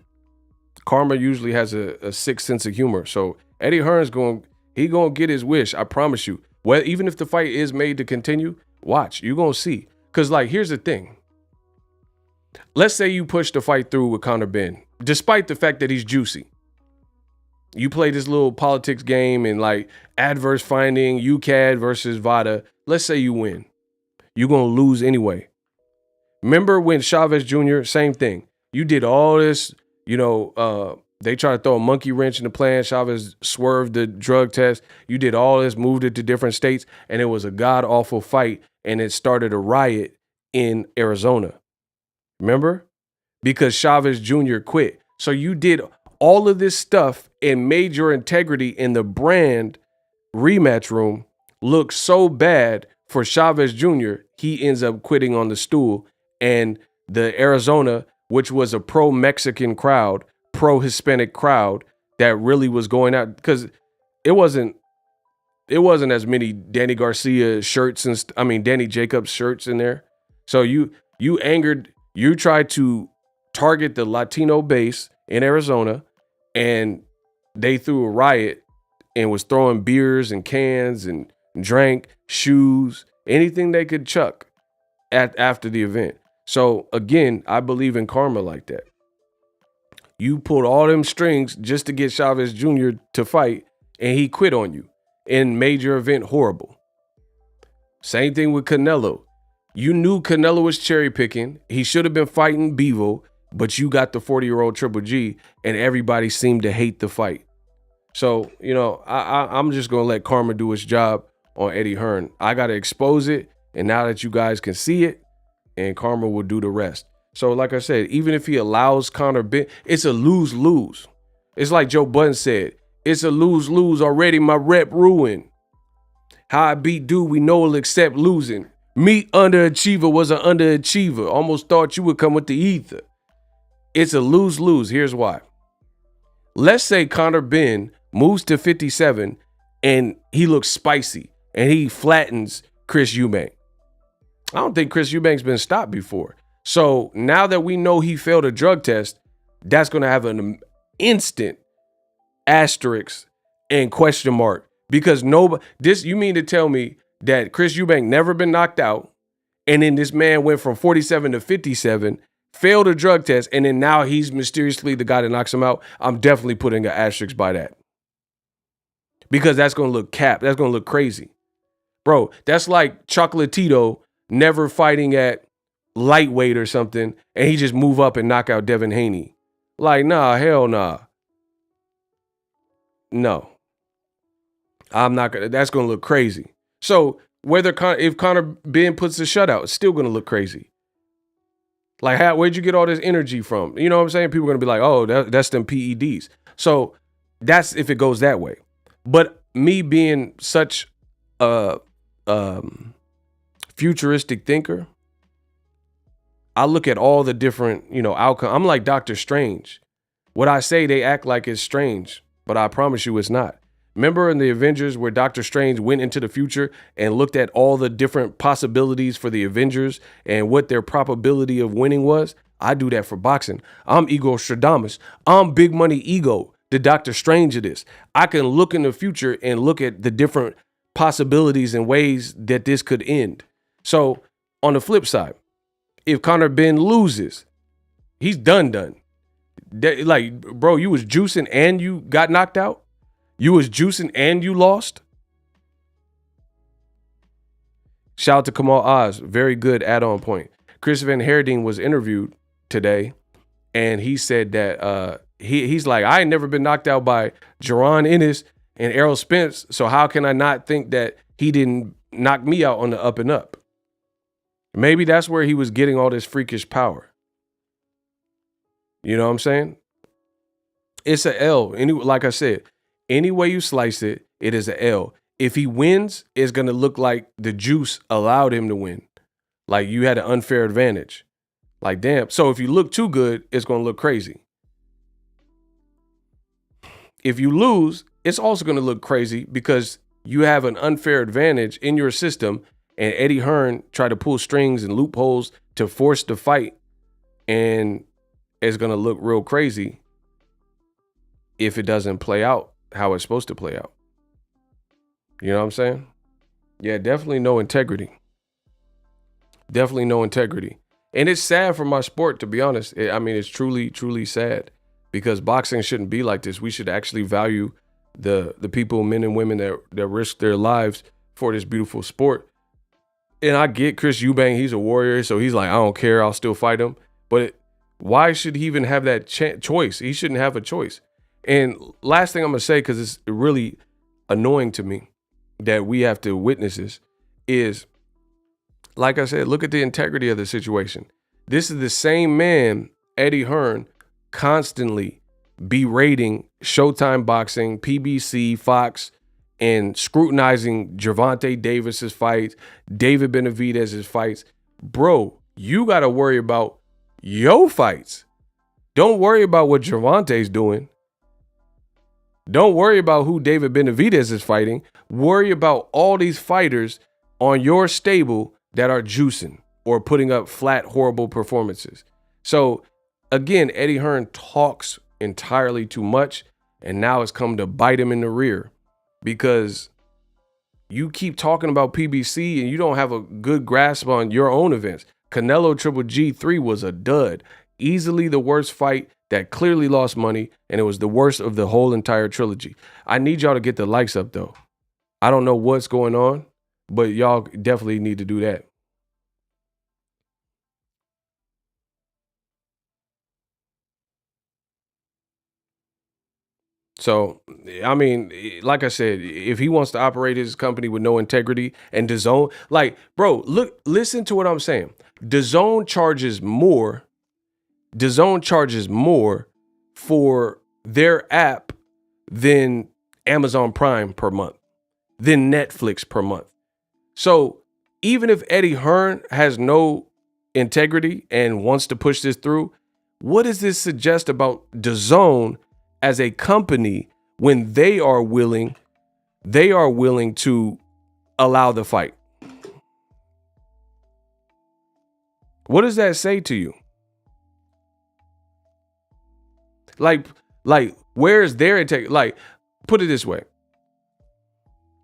karma usually has a sick sense of humor. So Eddie Hearn's going to get his wish. I promise you. Well, even if the fight is made to continue, watch. You're going to see. Because, like, here's the thing. Let's say you push the fight through with Conor Benn, despite the fact that he's juicy. You play this little politics game and, like, adverse finding, UKAD versus VADA. Let's say you win. You're going to lose anyway. Remember when Chavez Jr., same thing. You did all this, you know, they tried to throw a monkey wrench in the plan. Chavez swerved the drug test. You did all this, moved it to different states, and it was a god-awful fight, and it started a riot in Arizona. Remember? Because Chavez Jr. quit. So you did all of this stuff and made your integrity in the brand rematch room look so bad for Chavez Jr., he ends up quitting on the stool. And the Arizona, which was a pro-Mexican crowd, pro-Hispanic crowd that really was going out, because it wasn't as many Danny Garcia shirts and Danny Jacobs shirts in there. So you tried to target the Latino base in Arizona, and they threw a riot and was throwing beers and cans and drank, shoes, anything they could chuck after the event. So again, I believe in karma like that. You pulled all them strings just to get Chavez Jr. to fight, and he quit on you and made your event horrible. Same thing with Canelo. You knew Canelo was cherry picking. He should have been fighting Bevo, but you got the 40-year-old Triple G, and everybody seemed to hate the fight. So, I'm just going to let karma do its job on Eddie Hearn. I got to expose it, and now that you guys can see it, and karma will do the rest. So, like I said, even if he allows Conor Benn, it's a lose-lose. It's like Joe Budden said, it's a lose-lose already, my rep ruined. How I beat dude we know will accept losing. Me, underachiever, was an underachiever. Almost thought you would come with the ether. It's a lose-lose. Here's why. Let's say Conor Benn moves to 57 and he looks spicy and he flattens Chris Eubank. I don't think Chris Eubank's been stopped before. So now that we know he failed a drug test, that's going to have an instant asterisk and question mark, because you mean to tell me that Chris Eubank never been knocked out, and then this man went from 47 to 57, failed a drug test, and then now he's mysteriously the guy that knocks him out? I'm definitely putting an asterisk by that, because that's going to look capped. That's going to look crazy. Bro, that's like Chocolatito never fighting at lightweight or something, and he just move up and knock out Devin Haney. Like, nah, hell nah. No. I'm not gonna, that's gonna look crazy. So if Conor Benn puts a shutout, it's still gonna look crazy. Like, where'd you get all this energy from? You know what I'm saying? People are gonna be like, oh, that's them PEDs. So that's if it goes that way. But me being such a futuristic thinker, I look at all the different, outcomes. I'm like Doctor Strange. What I say, they act like it's strange, but I promise you it's not. Remember in the Avengers where Doctor Strange went into the future and looked at all the different possibilities for the Avengers and what their probability of winning was? I do that for boxing. I'm Ego Stradamus. I'm Big Money Ego, the Doctor Strange of this. I can look in the future and look at the different possibilities and ways that this could end. So on the flip side, if Conor Benn loses, he's done. Like, bro, you was juicing and you got knocked out? You was juicing and you lost? Shout out to Kamal Oz. Very good add-on point. Chris Van Herding was interviewed today, and he said that he's like, I ain't never been knocked out by Jaron Ennis and Errol Spence, so how can I not think that he didn't knock me out on the up and up? Maybe that's where he was getting all this freakish power. You know what I'm saying? It's a L. Like I said, any way you slice it, it is a L. If he wins, it's going to look like the juice allowed him to win. Like you had an unfair advantage. Like, damn. So if you look too good, it's going to look crazy. If you lose, it's also going to look crazy because you have an unfair advantage in your system, and Eddie Hearn tried to pull strings and loopholes to force the fight, and it's going to look real crazy if it doesn't play out how it's supposed to play out. You know what I'm saying? Yeah, definitely no integrity. Definitely no integrity. And it's sad for my sport, to be honest. It's truly, truly sad, because boxing shouldn't be like this. We should actually value the people, men and women that risk their lives for this beautiful sport. And I get Chris Eubank, he's a warrior, so he's like, I don't care, I'll still fight him. But why should he even have that choice? He shouldn't have a choice. And last thing I'm going to say, because it's really annoying to me that we have to witness this, is, like I said, look at the integrity of the situation. This is the same man, Eddie Hearn, constantly berating Showtime Boxing, PBC, Fox, and scrutinizing Gervonta Davis's fights, David Benavidez's fights. Bro, you got to worry about your fights. Don't worry about what Gervonta's doing. Don't worry about who David Benavidez is fighting. Worry about all these fighters on your stable that are juicing or putting up flat, horrible performances. So, again, Eddie Hearn talks entirely too much, and now it's come to bite him in the rear because you keep talking about PBC and you don't have a good grasp on your own events. Canelo Triple G3 was a dud. Easily the worst fight that clearly lost money, and it was the worst of the whole entire trilogy. I need y'all to get the likes up, though. I don't know what's going on, but y'all definitely need to do that. So, I mean, like I said, if he wants to operate his company with no integrity and DAZN, like, bro, listen to what I'm saying. DAZN charges more for their app than Amazon Prime per month, than Netflix per month. So even if Eddie Hearn has no integrity and wants to push this through, what does this suggest about DAZN as a company when they are willing to allow the fight? What does that say to you? Like, where's their integrity? Like, put it this way.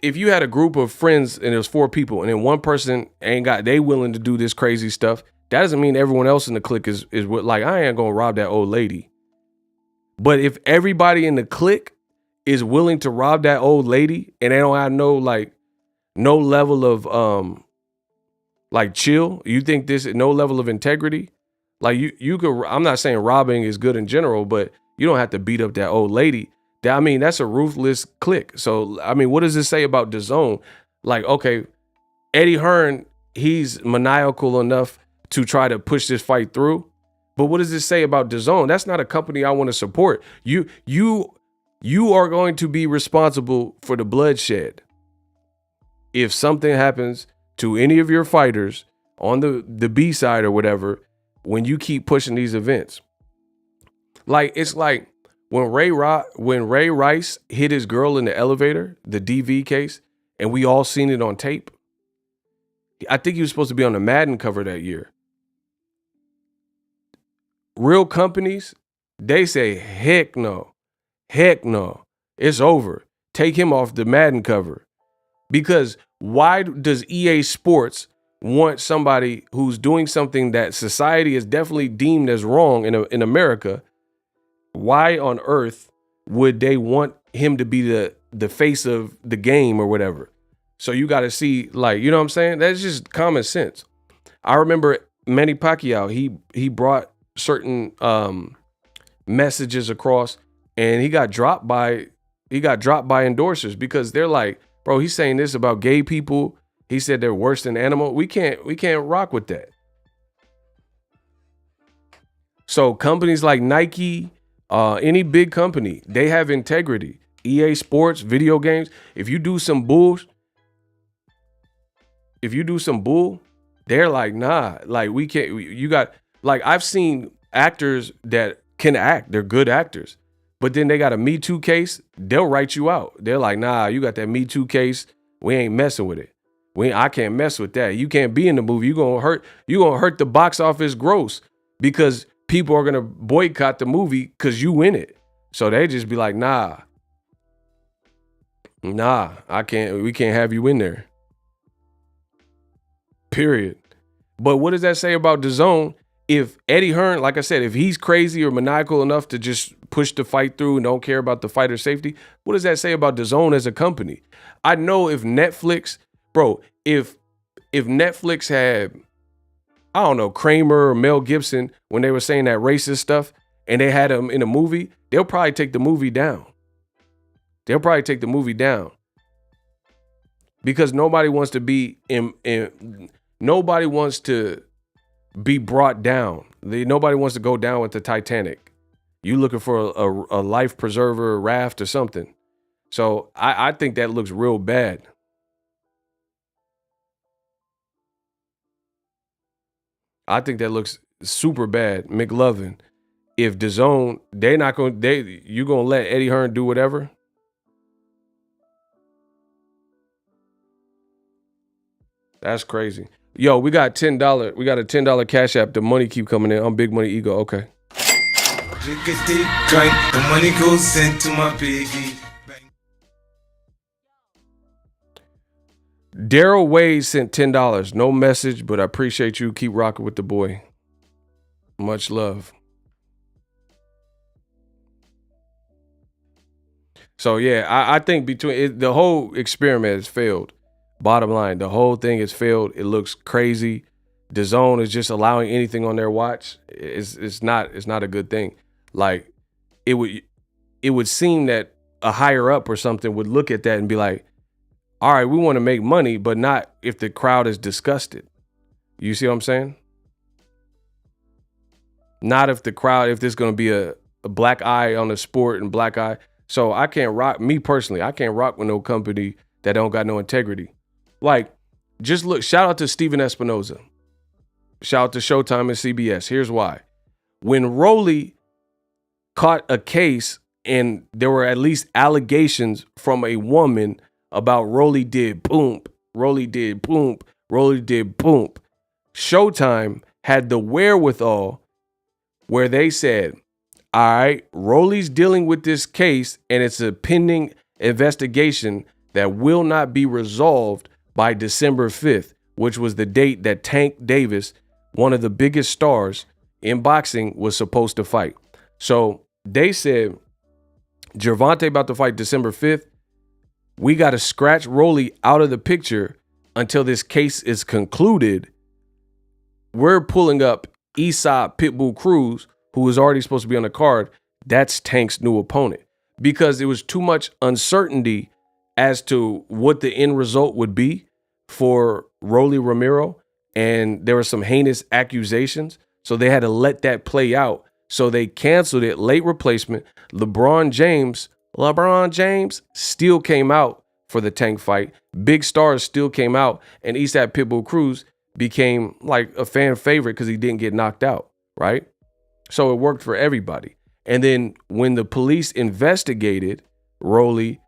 If you had a group of friends and there's 4 people and then one person they willing to do this crazy stuff, that doesn't mean everyone else in the clique is like, I ain't gonna rob that old lady. But if everybody in the clique is willing to rob that old lady and they don't have no level of chill, you think this no level of integrity? Like you could, I'm not saying robbing is good in general, but you don't have to beat up that old lady. I mean, that's a ruthless clique. So, I mean, what does this say about DAZN? Like, okay, Eddie Hearn, he's maniacal enough to try to push this fight through. But what does this say about DAZN? That's not a company I want to support. You are going to be responsible for the bloodshed. If something happens to any of your fighters on the B side or whatever, when you keep pushing these events. Like, it's like when Ray Rice hit his girl in the elevator, the DV case, and we all seen it on tape. I think he was supposed to be on the Madden cover that year. Real companies, they say, heck no, it's over. Take him off the Madden cover. Because why does EA Sports want somebody who's doing something that society is definitely deemed as wrong in America? Why on earth would they want him to be the face of the game or whatever? So you got to see, like, you know what I'm saying? That's just common sense. I remember Manny Pacquiao, he brought certain messages across, and he got dropped by endorsers because they're like, bro, he's saying this about gay people. He said they're worse than animal. We can't rock with that. So companies like Nike, any big company, they have integrity. EA Sports, video games. If you do some bull, they're like, nah, like we can't. You got, like, I've seen actors that can act. They're good actors, but then they got a Me Too case. They'll write you out. They're like, nah, you got that Me Too case. We ain't messing with it. I can't mess with that. You can't be in the movie. You gonna hurt the box office gross because people are gonna boycott the movie because you in it. So they just be like, nah, I can't. We can't have you in there. Period. But what does that say about DAZN? If Eddie Hearn, like I said, if he's crazy or maniacal enough to just push the fight through and don't care about the fighter's safety, what does that say about DAZN as a company? I know if Netflix, bro, if Netflix had, I don't know, Kramer or Mel Gibson, when they were saying that racist stuff and they had them in a movie, they'll probably take the movie down. Because nobody wants to be nobody wants to be brought down. Nobody wants to go down with the Titanic. You looking for a life preserver raft or something. So I think that looks real bad. I think that looks super bad. McLovin, if DAZN, you gonna let Eddie Hearn do whatever? That's crazy. Yo, we got $10. We got a $10 Cash App. The money keep coming in. I'm Big Money Ego. Okay.
Drink a deep drink, the money goes into my piggy.
Daryl Wade sent $10. No message, but I appreciate you. Keep rocking with the boy. Much love. So yeah, I think the whole experiment has failed. Bottom line, the whole thing has failed. It looks crazy. DAZN is just allowing anything on their watch. It's not a good thing. Like it would seem that a higher up or something would look at that and be like, all right, we want to make money, but not if the crowd is disgusted. You see what I'm saying? Not if there's going to be a black eye on the sport and black eye. So I can't rock, me personally, I can't rock with no company that don't got no integrity. Like, just look, shout out to Steven Espinoza. Shout out to Showtime and CBS. Here's why. When Rolly caught a case and there were at least allegations from a woman about Rolly did boom, Rolly did boom, Rolly did boom. Showtime had the wherewithal where they said, all right, Rolly's dealing with this case and it's a pending investigation that will not be resolved by December 5th, which was the date that Tank Davis, one of the biggest stars in boxing, was supposed to fight. So they said, Gervonta about to fight December 5th. We got to scratch Rolly out of the picture until this case is concluded. We're pulling up Eastside Pitbull Cruz, who was already supposed to be on the card. That's Tank's new opponent, because it was too much uncertainty as to what the end result would be for Rolly Romero. And there were some heinous accusations. So they had to let that play out. So they canceled it. Late replacement. LeBron James still came out for the Tank fight. Big stars still came out. And Eastside Pitbull Cruz became like a fan favorite because he didn't get knocked out, right? So it worked for everybody. And then when the police investigated Rolly,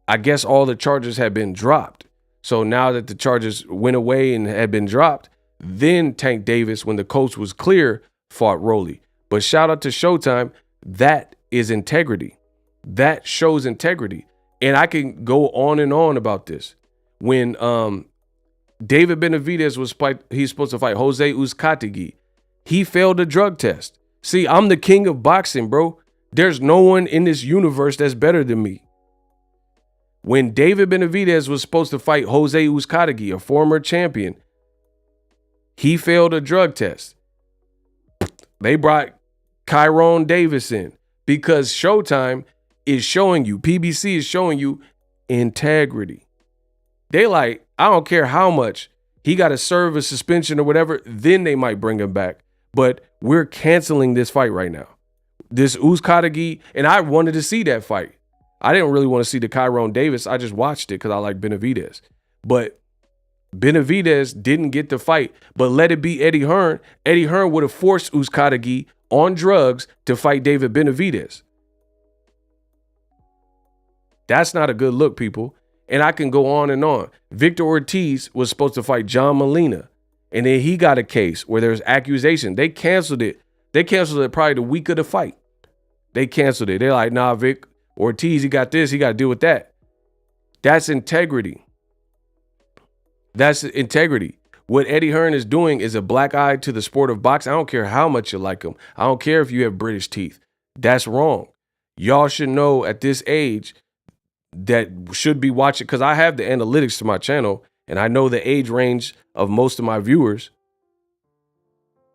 I guess all the charges had been dropped. So now that the charges went away and had been dropped, then Tank Davis, when the coast was clear, fought Rolly. But shout out to Showtime. That is integrity. That shows integrity. And I can go on and on about this. When David Benavidez he's supposed to fight Jose Uzcategui, he failed a drug test. See, I'm the king of boxing, bro. There's no one in this universe that's better than me. When David Benavidez was supposed to fight Jose Uzcategui, a former champion, he failed a drug test. They brought Kyron Davis in because Showtime is showing you, PBC is showing you integrity. They like, I don't care how much he got to serve a suspension or whatever, then they might bring him back. But we're canceling this fight right now. This Uzcategui, and I wanted to see that fight. I didn't really want to see the Kyron Davis. I just watched it because I like Benavidez. But Benavidez didn't get the fight, but let it be Eddie Hearn. Eddie Hearn would have forced Uzcategui on drugs to fight David Benavidez. That's not a good look, people. And I can go on and on. Victor Ortiz was supposed to fight John Molina, and then he got a case where there's accusation. They canceled it. They canceled it probably the week of the fight. They canceled it. They're like, nah, Vic Ortiz, he got this. He got to deal with that. That's integrity. That's integrity. What Eddie Hearn is doing is a black eye to the sport of boxing. I don't care how much you like him. I don't care if you have British teeth. That's wrong. Y'all should know at this age that should be watching, because I have the analytics to my channel and I know the age range of most of my viewers.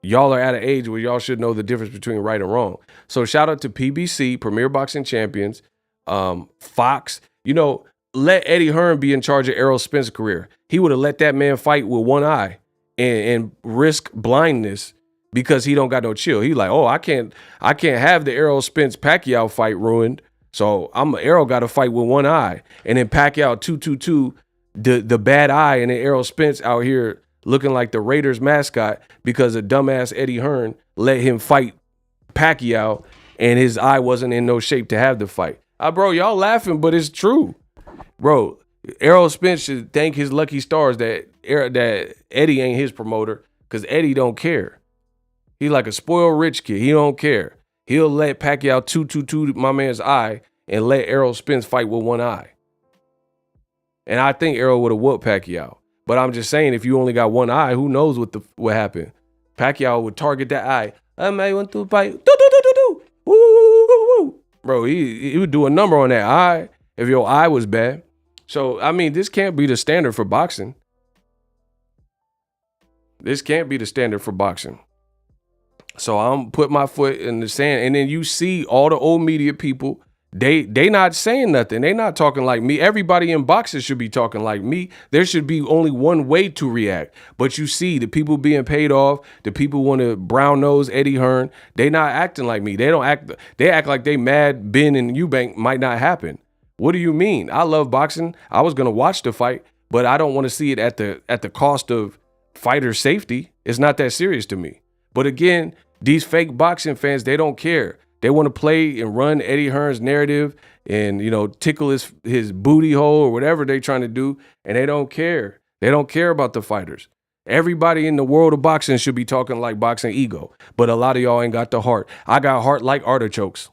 Y'all are at an age where y'all should know the difference between right and wrong. So shout out to PBC, Premier Boxing Champions, Fox. You know, let Eddie Hearn be in charge of Errol Spence's career. He would have let that man fight with one eye and risk blindness because he don't got no chill. He like, oh, I can't have the Errol Spence Pacquiao fight ruined. So Errol got to fight with one eye, and then Pacquiao 2-2-2 the bad eye, and then Errol Spence out here looking like the Raiders mascot because a dumbass Eddie Hearn let him fight Pacquiao, and his eye wasn't in no shape to have the fight. Bro, y'all laughing, but it's true, bro. Errol Spence should thank his lucky stars that Eddie ain't his promoter, because Eddie don't care. He like a spoiled rich kid. He don't care. He'll let Pacquiao 2-2-2 my man's eye and let Errol Spence fight with one eye. And I think Errol would have whooped Pacquiao. But I'm just saying, if you only got one eye, who knows what happened? Pacquiao would target that eye. I may want to fight. Bro, he would do a number on that eye if your eye was bad. So, I mean, this can't be the standard for boxing. This can't be the standard for boxing. So I'm put my foot in the sand. And then you see all the old media people, they not saying nothing. They not talking like me. Everybody in boxing should be talking like me. There should be only one way to react. But you see the people being paid off, the people want to brown nose Eddie Hearn, they not acting like me. They act like they mad Benn and Eubank might not happen. What do you mean? I love boxing. I was going to watch the fight, but I don't want to see it at the cost of fighter safety. It's not that serious to me. But again, these fake boxing fans, they don't care. They want to play and run Eddie Hearn's narrative and, tickle his booty hole or whatever they're trying to do, and they don't care. They don't care about the fighters. Everybody in the world of boxing should be talking like Boxing Ego, but a lot of y'all ain't got the heart. I got heart like artichokes.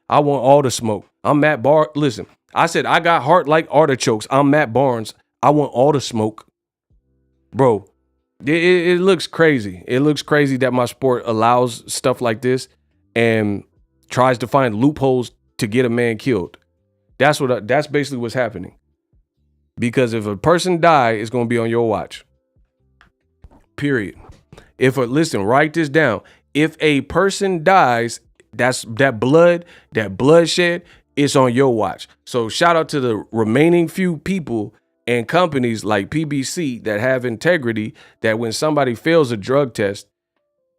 I want all the smoke. I'm Matt Barnes. Listen, I said I got heart like artichokes. I'm Matt Barnes. I want all the smoke. Bro, it looks crazy. It looks crazy that my sport allows stuff like this and tries to find loopholes to get a man killed. That's basically what's happening. Because if a person dies, it's going to be on your watch. Period. Listen, write this down. If a person dies, that bloodshed, it's on your watch. So shout out to the remaining few people and companies like PBC that have integrity, that when somebody fails a drug test,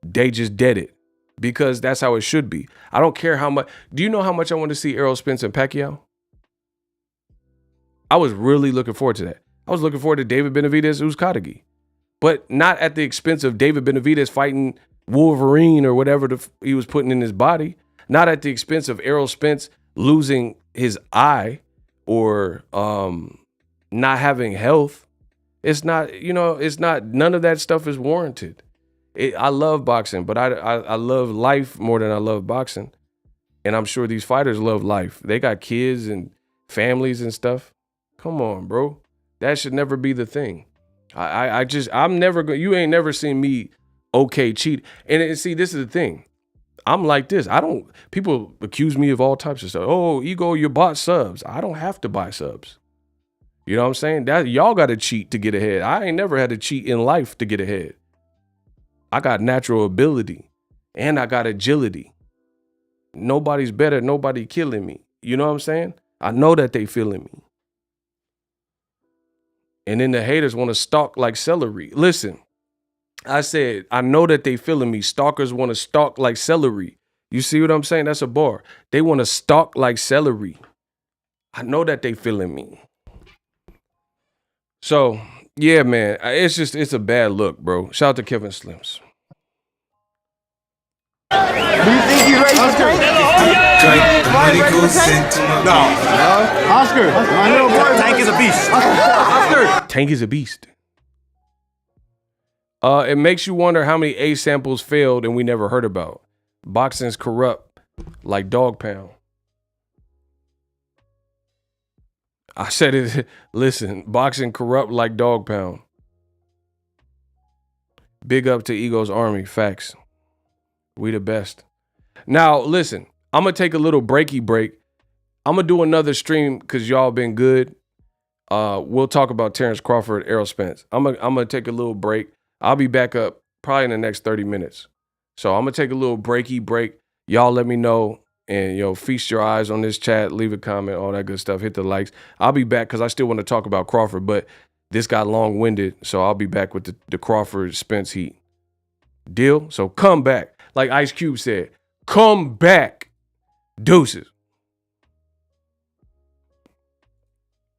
they just dead it, because that's how it should be. I don't care how much. Do you know how much I want to see Errol Spence and Pacquiao? I was really looking forward to that. I was looking forward to David Benavidez Uzcategui, but not at the expense of David Benavidez fighting Wolverine or whatever he was putting in his body. Not at the expense of Errol Spence losing his eye or not having health. It's not, none of that stuff is warranted. I love boxing, but I love life more than I love boxing. And I'm sure these fighters love life. They got kids and families and stuff. Come on, bro. That should never be the thing. I'm never going. You ain't never seen me cheat. And see, this is the thing. I'm like this. People accuse me of all types of stuff. Oh, Ego, you bought subs. I don't have to buy subs. You know what I'm saying? That y'all got to cheat to get ahead. I ain't never had to cheat in life to get ahead. I got natural ability and I got agility. Nobody's better. Nobody killing me. You know what I'm saying? I know that they feeling me. And then the haters want to stalk like celery. Listen, I said, I know that they feeling me. Stalkers want to stalk like celery. You see what I'm saying? That's a bar. They want to stalk like celery. I know that they feeling me. So, yeah, man, it's a bad look, bro. Shout out to Kevin Slims.
Do you think you raised his tank? No. Oscar, my little boy. Tank is a beast. Oscar.
Tank is a beast. It makes you wonder how many A samples failed and we never heard about. Boxing's corrupt like dog pound. I said it. Listen, boxing corrupt like dog pound. Big up to Ego's Army. Facts. We the best. Now, listen, I'm going to take a little breaky break. I'm going to do another stream because y'all been good. We'll talk about Terence Crawford, Errol Spence. I'm gonna take a little break. I'll be back up probably in the next 30 minutes. So I'm going to take a little breaky break. Y'all let me know. And, feast your eyes on this chat. Leave a comment, all that good stuff. Hit the likes. I'll be back because I still want to talk about Crawford, but this got long-winded. So I'll be back with the Crawford-Spence heat. Deal? So come back. Like Ice Cube said, come back. Deuces.